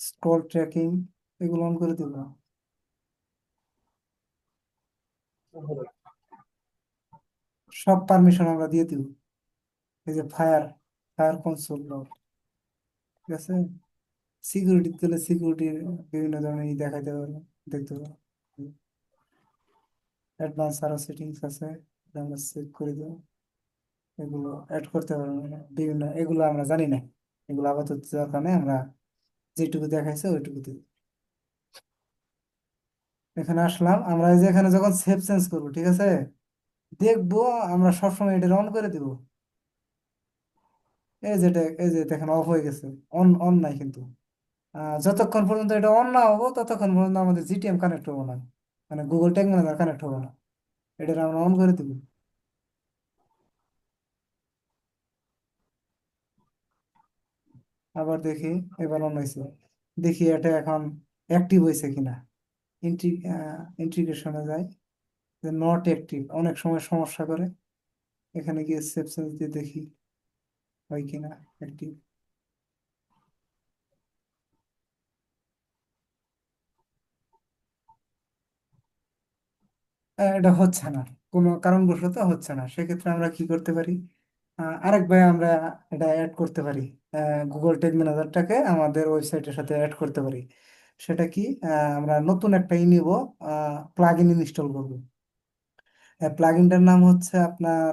স্ক্রল ট্র্যাকিং এগুলো অন করে দিব। সব পারমিশন আমরা দিয়ে দিব। এই যে ফায়ার কনসোল, ঠিক আছে? সিকিউরিটি দিলে সিকিউরিটির বিভিন্ন ধরনের ই দেখাইতে পারবো, দেখতে পারবো। অ্যাডভান্স আরো সেটিংস আছে, এটা আমরা চেক করে দেবো। এগুলো অ্যাড করতে পারবো না, বিভিন্ন এগুলো আমরা জানি না, এগুলো আপাতত দরকার নেই, আমরা যেটুকু দেখাইছে ওইটুকু দিব। এখানে আসলাম, আমরা এই যে এখানে যখন সেভ চেঞ্জ করবো, ঠিক আছে, দেখবো আমরা সবসময় এটা অন করে দিব। এই যে দেখেন অফ হয়ে গেছে, অন অন নাই কিন্তু। যতক্ষণ পর্যন্ত এটা অন না হবো ততক্ষণ পর্যন্ত আমাদের জিটিএম কানেক্ট হবো না, মানে গুগল ট্যাগ ম্যানেজার কানেক্ট হবো না। এটা আমরা অন করে দিব। আবার দেখি, এবার অন হয়েছে, দেখি এটা এখন অ্যাক্টিভ হয়েছে কিনা। ইন্ট্রি ইন্টিগ্রেশনে যাই, নট অ্যাক্টিভ অনেক সময় সমস্যা করে। এখানে গিয়ে সেভ চেঞ্জ দিয়ে দেখি হয় কিনা অ্যাক্টিভ। এটা হচ্ছে না, কোনো কারণবশত হচ্ছে না, সেক্ষেত্রে আমরা কি করতে পারি? আরেক ভাই আমরা এটা অ্যাড করতে পারি, গুগল ট্যাগ ম্যানেজারটাকে আমাদের ওয়েবসাইটের সাথে অ্যাড করতে পারি। সেটা কি? আমরা নতুন একটা নিব, প্লাগ ইন ইনস্টল করবো। প্লাগ ইনটার নাম হচ্ছে আপনার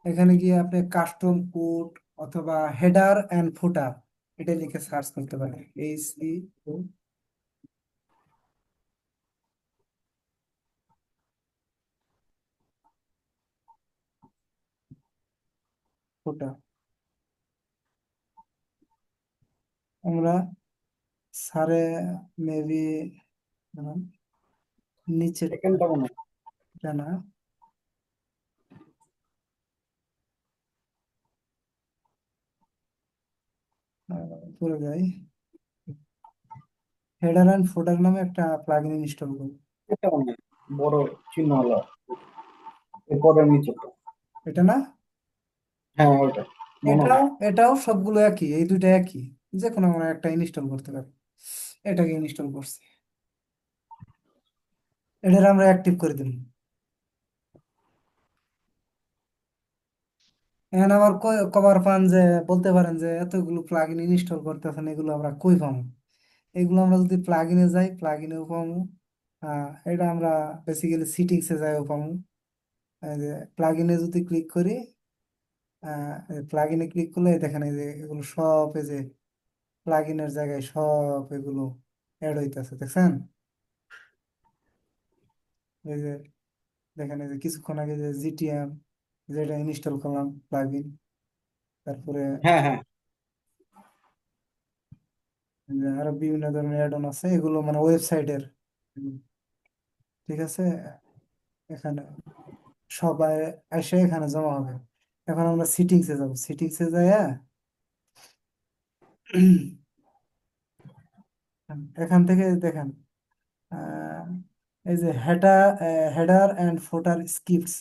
এখানে গিয়ে আপনি কাস্টম কোড অথবা হেডার অ্যান্ড ফুটার এটা লিখে সার্চ করতে পারেন। HEO ফুটার। আমরা সারে মেবি নিচে সেকেন্ডটা মনে হয়। না, পড়ে যাই, হেডার অ্যান্ড ফুটার নামে একটা প্লাগইন ইনস্টল করব। এটা মনে হয় বড় চিহ্ন হলো এরপরের নিচেটা। এটা না, হ্যাঁ ওটা মনে হয়। এটাও এটাও সবগুলো একই, এই দুইটা একই, যে কোনো আমরা একটা ইনস্টল করতে পারি। এটাকে ইনস্টল করছি, এটার আমরা অ্যাক্টিভ করে দিই। এখন আবার কভার পান যে বলতে পারেন যে এতগুলো প্লাগ ইন ইনস্টল করতেছেন, এগুলো আমরা কই পাবো? এগুলো আমরা যদি প্লাগ ইনে যাই, প্লাগ ইনেও পাবো। এটা আমরা বেসিক্যালি সিটিংসে যাইও পাবো। এই যে প্লাগ ইনে যদি ক্লিক করি, প্লাগ ইনে ক্লিক করলে দেখেন এই যে এগুলো সব, এই যে প্লাগ ইনের জায়গায় সব এগুলো অ্যাড হইতেছে, দেখছেন? এই যে দেখেন, এই যে কিছুক্ষণ আগে যে জিটিএম যেটা ইনস্টল করলাম প্লাগ ইন, তারপরে হ্যাঁ হ্যাঁ যে আরো বিভিন্ন ধরনের অ্যাড অন আছে, এগুলো মানে ওয়েবসাইটের। ঠিক আছে, এখানে সবাই এসে এখানে জমা হবে। এখন আমরা সিটিংসে যাব, সিটিংসে যাই, এখান থেকে দেখেন, আহ, এই যে হেডার অ্যান্ড ফুটার স্ক্রিপ্টস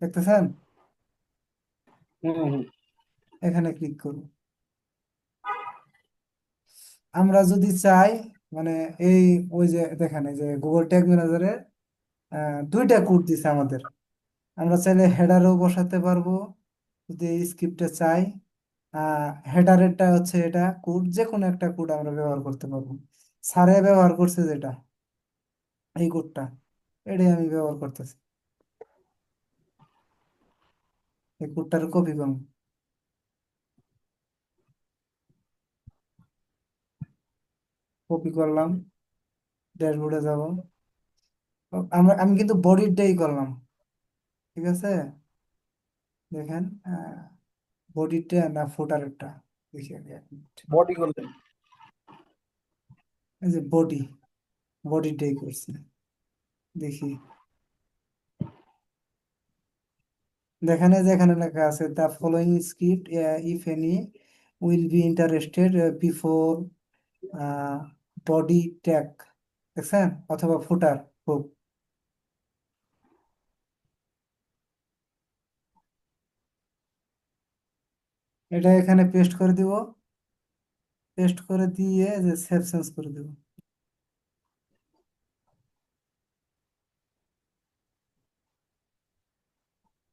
দেখতেছেন, হুম হুম। এখানে ক্লিক করব। আমরা যদি চাই, মানে এই ওই যে দেখেন, এই যে গুগল ট্যাগ ম্যানেজারে দুইটা কোড দিছে আমাদের, আমরা চাইলে হেডারও বসাতে পারবো যদি এই স্ক্রিপ্টে চাই। হেডারেরটা হচ্ছে এটা কোড, যে কোনো একটা কোড আমরা ব্যবহার করতে পারবো। স্যারে ব্যবহার করছে যেটা, এই কোডটা, এটাই আমি ব্যবহার করতেছি। এই কোডটার কপি করব, কপি করলাম, ড্যাশবোর্ডে যাব। আমি কিন্তু বডিরটাই করলাম, ঠিক আছে? দেখেন, বডিরটা না ফুটারেরটা, দেখি আগে এক মিনিট। বডি করলেন। এই যে বডিটাই করছি, দেখি। দেখেন এই যে এখানে লেখা আছে the following script if any will be interested before body tag, দেখছেন? অথবা ফুটার হোক। এটা এখানে পেস্ট করে দিব, পেস্ট করে দিয়ে যে সেভ চেঞ্জ করে দিব।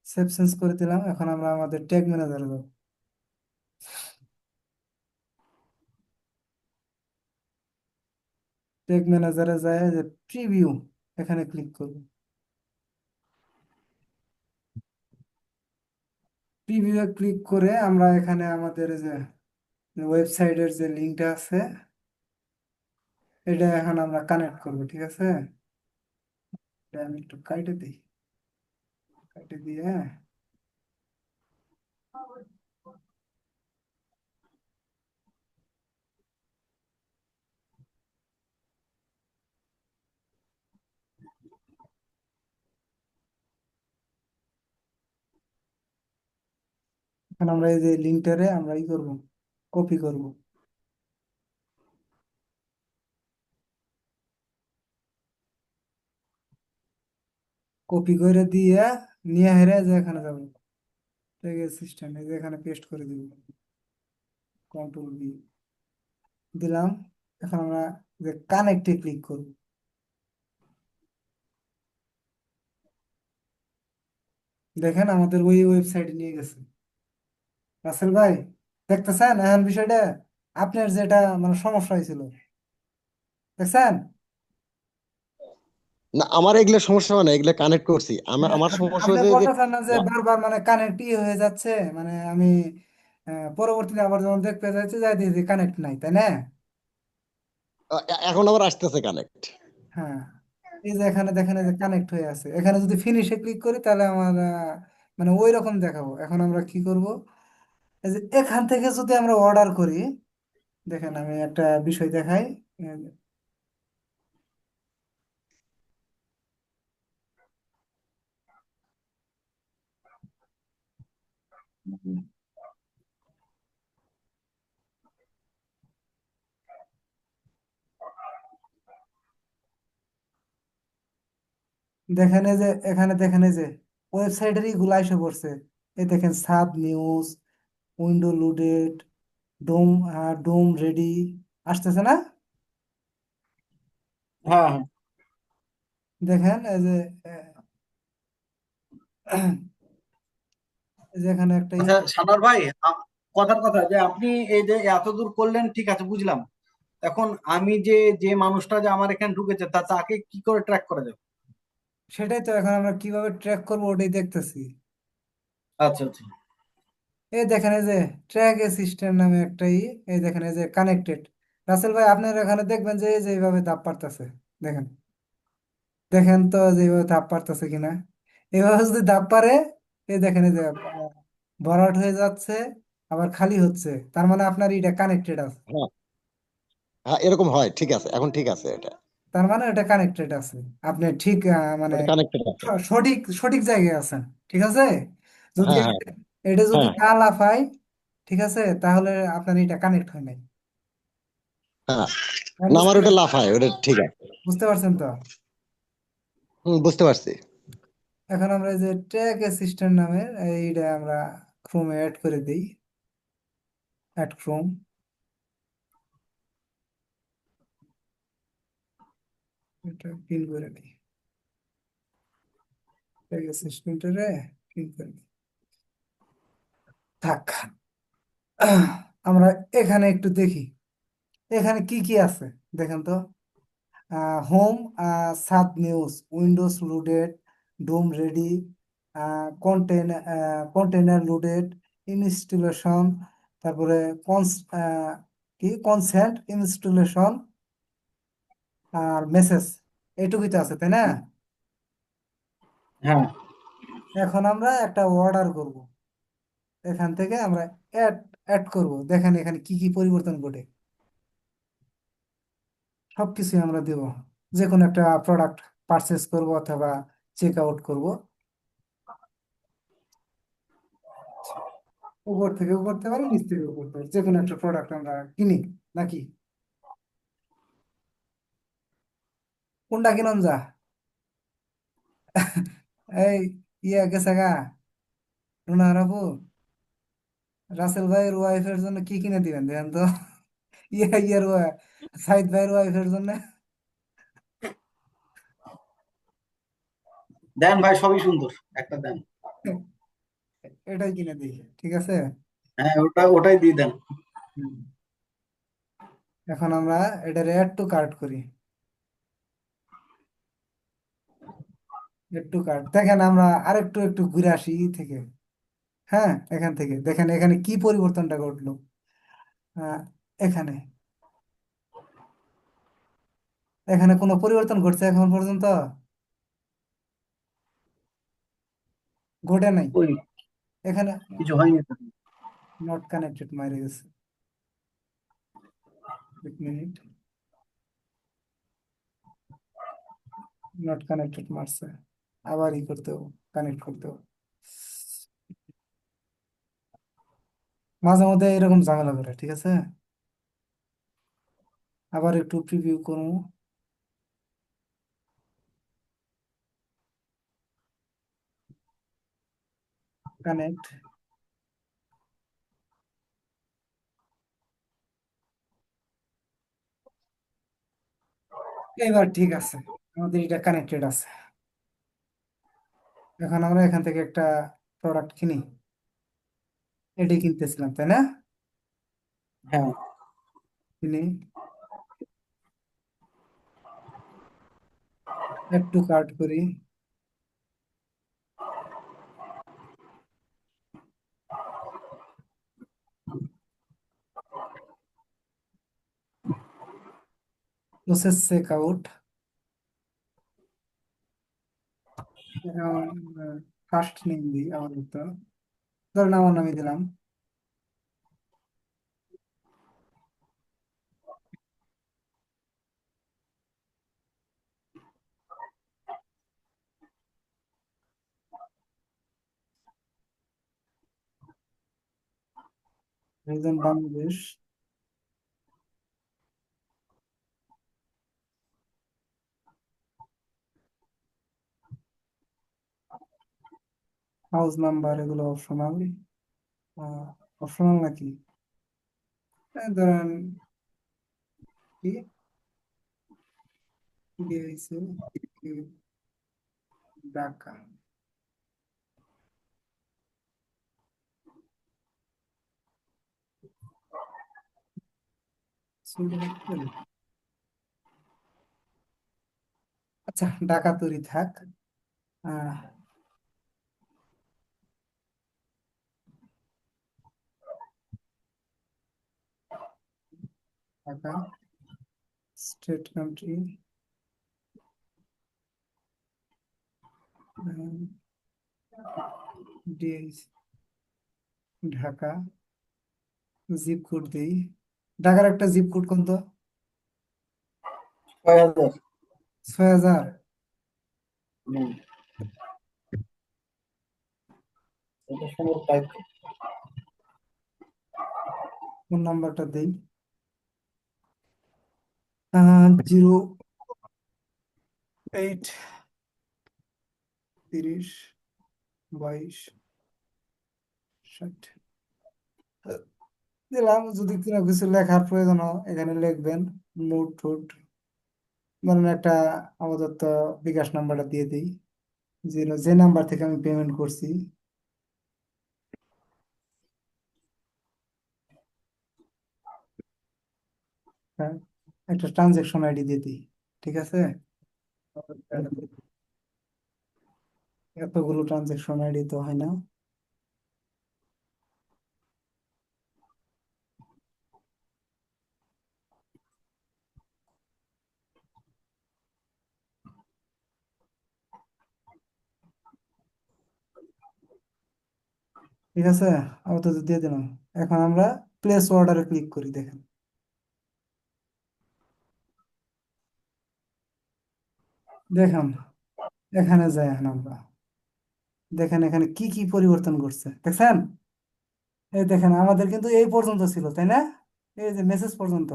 সেভ চেঞ্জ করে দিলাম। এখন আমরা আমাদের ট্যাগ ম্যানেজারে যাব। ট্যাগ ম্যানেজারে যায় যে প্রিভিউ, এখানে ক্লিক করব। প্রিভিউ ক্লিক করে আমরা এখানে আমাদের যে ওয়েবসাইটের যে লিঙ্কটা আছে, এটা এখন আমরা কানেক্ট করব, ঠিক আছে? এটা আমি একটু কাইটে দিই, কাইটে দিয়ে এখন আমরা এই যে লিঙ্কটারে আমরা ই করব, কপি করব। কপি করে দিয়ে নিয়ে হেরে যে এখানে যাব, সিস্টেম এই যে এখানে পেস্ট করে দিব, কন্ট্রোল বি দিলাম। এখন আমরা যে কানেক্টে ক্লিক করব, দেখেন আমাদের ওই ওয়েবসাইটে নিয়ে গেছে। রাসেল ভাই দেখতেছেন এখন বিষয়টা? আপনার যেটা মানে সমস্যা হয়েছিল, দেখছেন? না, আমার এগুলো সমস্যা হয় না, এগুলো কানেক্ট করছি। আমার আমার সমস্যা আপনি হয়েছে যে বলতেছেন না যে বারবার মানে কানেক্টই হয়ে যাচ্ছে, মানে আমি পরবর্তীতে আবার যখন দেখতে যাচ্ছি যাই দিয়েছি কানেক্ট নাই, তাই না? এখন আবার আসতেছে কানেক্ট। হ্যাঁ, এই যে এখানে দেখেন এই যে কানেক্ট হয়ে আছে, এখানে যদি ফিনিশে ক্লিক করি তাহলে আমার মানে ওই রকম দেখাবো। এখন আমরা কি করব, এই যে এখান থেকে যদি আমরা অর্ডার করি, দেখেন আমি একটা বিষয় দেখাই। আহ, দেখেন এই যে এখানে দেখেন এই যে ওয়েবসাইটেরই গুলা এসে পড়ছে। এই দেখেন সাব নিউজ, উইন্ডো লোডেড, ডোম ডোম রেডি আসতেছে না? হ্যাঁ, হ্যাঁ। দেখেন এই যে এই যে এখানে একটা আচ্ছা সানার ভাই, কথার কথা যে আপনি এই যে এত দূর করলেন, ঠিক আছে বুঝলাম। এখন আমি যে যে মানুষটা যে আমার এখানে ঢুকেছে তাকে কি করে ট্র্যাক করা যাবে? সেটাই তো এখন আমরা কিভাবে ট্র্যাক করবো ওটাই দেখতেছি। আচ্ছা, আচ্ছা। এই দেখেন এই যে ট্র্যাক অ্যাসিস্ট্যান্ট নামে একটা এই দেখেন এই যে কানেক্টেড। রাসেল ভাই আপনার এখানে দেখবেন যে এই যে এইভাবে ধাপ পারতেছে, দেখেন, দেখেন তো যে এইভাবে ধাপ পারতেছে কিনা। এইভাবে যদি ধাপ পারে, এই দেখেন এই যে ভরাট হয়ে যাচ্ছে, আবার খালি হচ্ছে, তার মানে আপনার এটা কানেক্টেড আছে। হ্যাঁ, হ্যাঁ, এরকম হয়, ঠিক আছে, এখন ঠিক আছে এটা। তার মানে এটা কানেক্টেড আছে, আপনি ঠিক মানে ওটা কানেক্টেড আছে। সঠিক সঠিক জায়গায় আছেন, ঠিক আছে। যদি হ্যাঁ, হ্যাঁ, এটা যদি হ্যাঁ, না লাফায়, ঠিক আছে, তাহলে আপনার এটা কানেক্ট হয় নাই। হ্যাঁ। হ্যাঁ, না, আমার ওটা লাফায়, ওটা ঠিক আছে। বুঝতে পারছেন তো? বুঝতে পারছি। এখন আমরা এই যে ট্র্যাক অ্যাসিস্ট্যান্ট নামের এইটা আমরা ক্রোমে অ্যাড করে দিই, অ্যাড ক্রোম। এটা পিন করে দিই, ট্র্যাক অ্যাসিস্ট্যান্টে পিন করে দিই। থাক, আমরা এখানে একটু দেখি এখানে কি কি আছে, দেখেন তো। Home, sub news, windows loaded, DOM ready, content container loaded, installation, তারপরে কনস কি কনসেন্ট ইনস্টলেশন আর মেসেজ, এইটুকুই তো আছে, তাই না? হ্যাঁ, এখন আমরা একটা অর্ডার করব, এখান থেকে আমরা অ্যাড অ্যাড করব, দেখেন এখানে কি কি পরিবর্তন ঘটে। সবকিছুই আমরা দেব, যে কোনো একটা প্রোডাক্ট পারচেস করব অথবা চেক আউট করবো, উপর থেকেও করতে পারি নিচ থেকেও করতে পারি, যে কোনো একটা প্রোডাক্ট আমরা কিনি নাকি, কোনটা কিনন যা। এই গেছে গা রুনা আপু, রাসেল ভাইয়ের ওয়াইফের জন্য কি কিনে দিবেন দেখেন তো। ইয়ার সাইদ ভাইয়ের ওয়াইফের জন্য দেন ভাই, সবই সুন্দর, একটা দেন। এটাই কিনে দিই, ঠিক আছে। হ্যাঁ, ওটাই দিয়ে দেন। হুম। এখন আমরা এটার অ্যাড টু কার্ট করি, অ্যাড টু কার্ট। দেখেন আমরা আরেকটু একটু ঘুরে আসি থেকে, হ্যাঁ, এখান থেকে দেখেন এখানে কি পরিবর্তনটা ঘটলো। আহ, এখানে এখানে কোনো পরিবর্তন ঘটছে এখন পর্যন্ত? ঘটে নাই। ওই এখানে কিছু হয়নি তো। নট কানেক্টেড মাইরে গেছে, এক মিনিট, নট কানেক্টেড মারছে, আবার করতে হবে, কানেক্ট করতে হবে। মাঝে মধ্যে এরকম ঝামেলা করে, ঠিক আছে। আবার একটু প্রিভিউ করবো, কানেক্ট, এবার ঠিক আছে, আমাদের এটা কানেক্টেড আছে। এখন আমরা এখান থেকে একটা প্রোডাক্ট কিনি, এটাই কিনতেছিলাম তাই না? হ্যাঁ, কিনি, অ্যাড টু কার্ট করি, process check out. First name দিই আপাতত, ধরেন আমার নামে দিলাম। রিজন বাংলাদেশ, হাউস নাম্বার এগুলো অপশনাল। অপশনাল নাকি? ধরেন কি দিয়েছে, ঢাকা। আচ্ছা, ঢাকা তৈরি থাক। আহ, Dhaka state country, Dhaka zip code দিই। ঢাকার একটা জিপ কোড কোন তো? 6,000। 6,000। হুম, এটা সুন্দর টাইপ। ফোন নাম্বারটা দিই, 08 30 22 60 দিলাম। যদি কোনো কিছু লেখার প্রয়োজন হয় এখানে লিখবেন, নোট টোট। ধরেন একটা আপাতত বিকাশ নাম্বারটা দিয়ে দিই, যে নাম্বার থেকে আমি পেমেন্ট করছি। হ্যাঁ, একটা ট্রানজেকশন আইডি দিয়ে দিই, ঠিক আছে? এতগুলো ট্রানজেকশন আইডি তো হয় না। ঠিক আছে, আপাতত দিয়ে দিলাম। এখন আমরা প্লেস অর্ডারে ক্লিক করি, দেখেন দেখুন এখানে যাই। এখন আমরা দেখেন এখানে কি কি পরিবর্তন করছে, দেখছেন? এই দেখেন আমাদের কিন্তু এই পর্যন্ত ছিল তাই না? এই যে মেসেজ পর্যন্ত,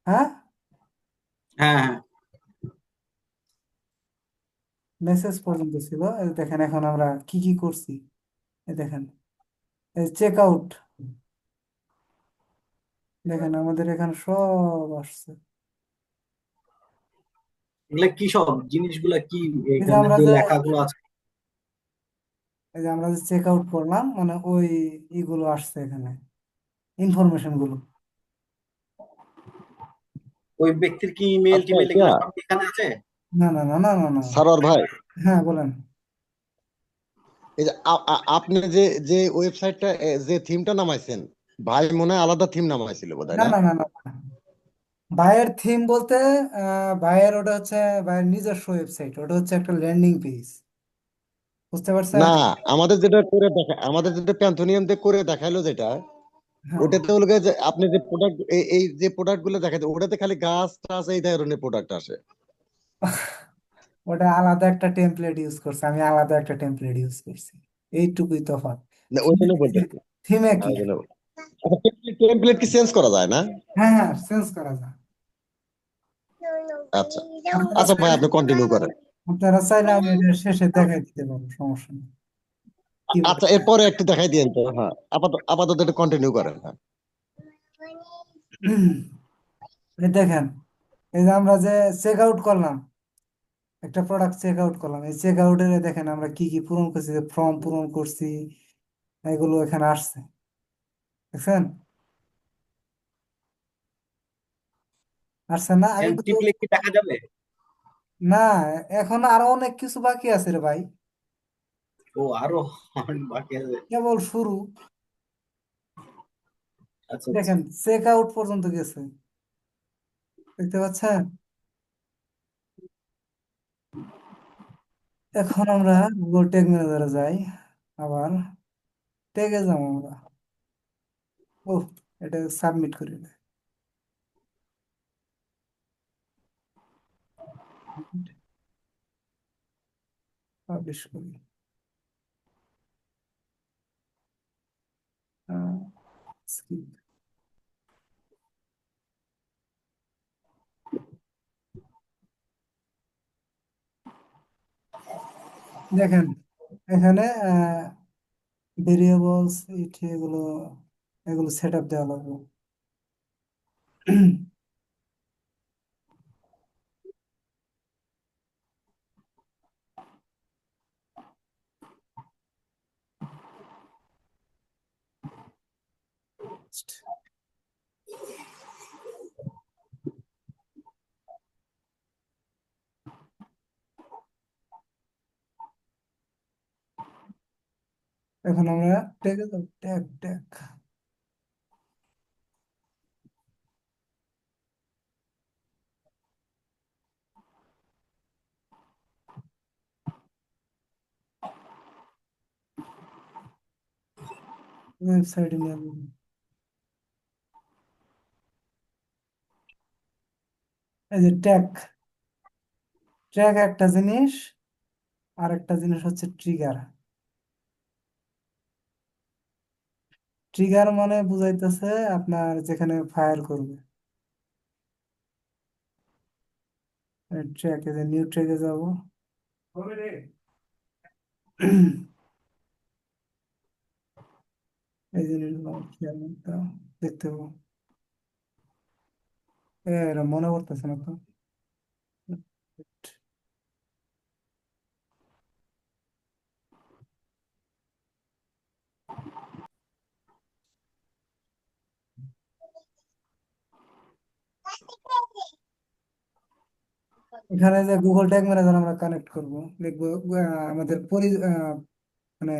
হ্যাঁ হ্যাঁ, হ্যাঁ, মেসেজ পর্যন্ত ছিল। এই দেখেন এখন আমরা কি কি করছি, এই দেখেন এই চেক আউট, দেখেন আমাদের এখানে সব আসছে। এগুলা কি সব জিনিসগুলা কি এই যে এখানে আমরা যে যে লেখাগুলো আছে? এই যে আমরা যে চেক আউট করলাম, মানে ওই ইগুলো আসছে এখানে, ইনফরমেশন গুলো। ওই ব্যক্তির কি ইমেল আচ্ছা টিমেল ইয়া এগুলো সব এখানে আছে? না না না না না না। সারোয়ার ভাই, হ্যাঁ বলেন। এই যে আপনি যে যে ওয়েবসাইটটা যে থিমটা নামাইছেন, ভাই মনে হয় আলাদা থিম নামাইছিল বোধহয় না না? না না না না। ভাইয়ের থিম বলতে ভাইয়ের ওটা হচ্ছে ভাইয়ের নিজস্ব ওয়েবসাইট, ওটা হচ্ছে একটা ল্যান্ডিং পেজ, বুঝতে না, পারছেন? আমাদের যেটা প্যান্থোনিয়াম দিয়ে করে দেখাইলো যেটা, হ্যাঁ, ওটাতে হলো গিয়ে যে আপনি যে প্রোডাক্ট এই যে প্রোডাক্ট গুলো দেখাচ্ছে ওটাতে খালি গাছ টাছ এই ধরনের প্রোডাক্ট আসে। ওটা আলাদা একটা টেমপ্লেট ইউজ করছে, আমি আলাদা একটা টেমপ্লেট ইউজ করছি, এইটুকুই তফাৎ। না ওই জন্য বলতেছি। থিমে কি? ওই জন্য টেমপ্লেট কি চেঞ্জ করা যায় না? হ্যাঁ হ্যাঁ, চেঞ্জ করা যায়। আচ্ছা, আপনারা আচ্ছা ভাই চাইলে আপনি কন্টিনিউ করেন। আপনারা চাইলে আমি এটা শেষে দেখাই দিতে পারবো, সমস্যা নেই কিভাবে। আচ্ছা এরপরে একটু দেখাই দিয়েন তো, হ্যাঁ আপাতত আপাতত একটু কন্টিনিউ করেন, হ্যাঁ। এই দেখেন, এই যে আমরা যে চেক আউট করলাম, একটা প্রোডাক্ট চেক আউট করলাম, এই চেক আউটের দেখেন আমরা কি কি পূরণ করছি, ফর্ম পূরণ করছি, এগুলো এখানে আসছে, দেখছেন? আসছে না? আমি এখানে কিন্তু টিপলে কি দেখা যাবে? না, এখন আরো অনেক কিছু বাকি আছে রে ভাই, ও, আরো অনেক বাকি আছে। কেবল শুরু। আচ্ছা আচ্ছা। দেখেন চেক আউট পর্যন্ত গেছে, দেখতে পাচ্ছেন? এখন আমরা গুগল ট্যাগ ম্যানেজারে যাই, আবার ট্যাগে যাবো আমরা। ও, এটা সাবমিট করি, পাবলিশ করি। আহ, skip। দেখেন এখানে ভেরিয়েবলস এগুলো এগুলো সেট আপ দেওয়া লাগবে। এখন আমরা ট্যাগে যাব, ট্যাগ ট্যাগ। ওয়েবসাইটে নিয়ে যাবো। এই যে ট্যাগ, ট্যাগ একটা জিনিস, আর একটা জিনিস হচ্ছে ট্রিগার। ট্রিগার মানে বুঝাইতেছে আপনার যেখানে ফায়ার করবে। ট্র্যাকে যে নিউ ট্র্যাকে যাব, এই জিনিসগুলো আমার খেয়াল রাখতে হবে, দেখতে হবে। এরা মনে করতেছে না তো। এখানে যে গুগল ট্যাগ ম্যানেজার আমরা কানেক্ট করব, দেখবো আমাদের মানে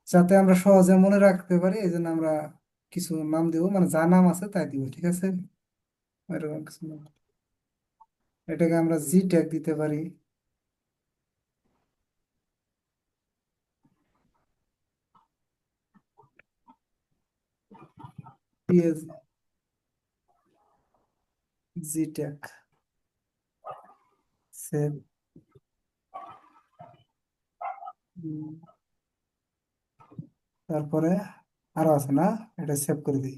যাতে আমরা সহজে মনে রাখতে পারি, এই জন্য আমরা কিছু নাম দিব, মানে যা নাম আছে তাই দিব, ঠিক আছে? এরকম কিছু নাম। এটাকে আমরা জি ট্যাগ দিতে পারি। পিএস জি ট্যাগ সেভ। তারপরে আরো আছে না, এটা সেভ করে দিই।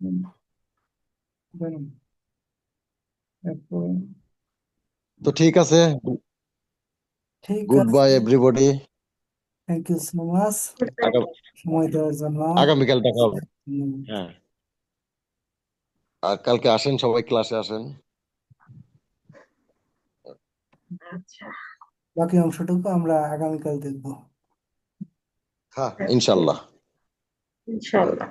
হুম, দেখুন, তারপর তো ঠিক আছে, ঠিক গুড বাই আছে, everybody. Thank you so much সময় দেওয়ার জন্য। আগামীকাল দেখা হবে। হুম, হ্যাঁ, আর কালকে আসেন, সবাই ক্লাসে আসেন। আচ্ছা, বাকি অংশটুকু আমরা আগামীকাল দেখবো। হ্যাঁ, ইনশাল্লাহ। ইনশাল্লাহ।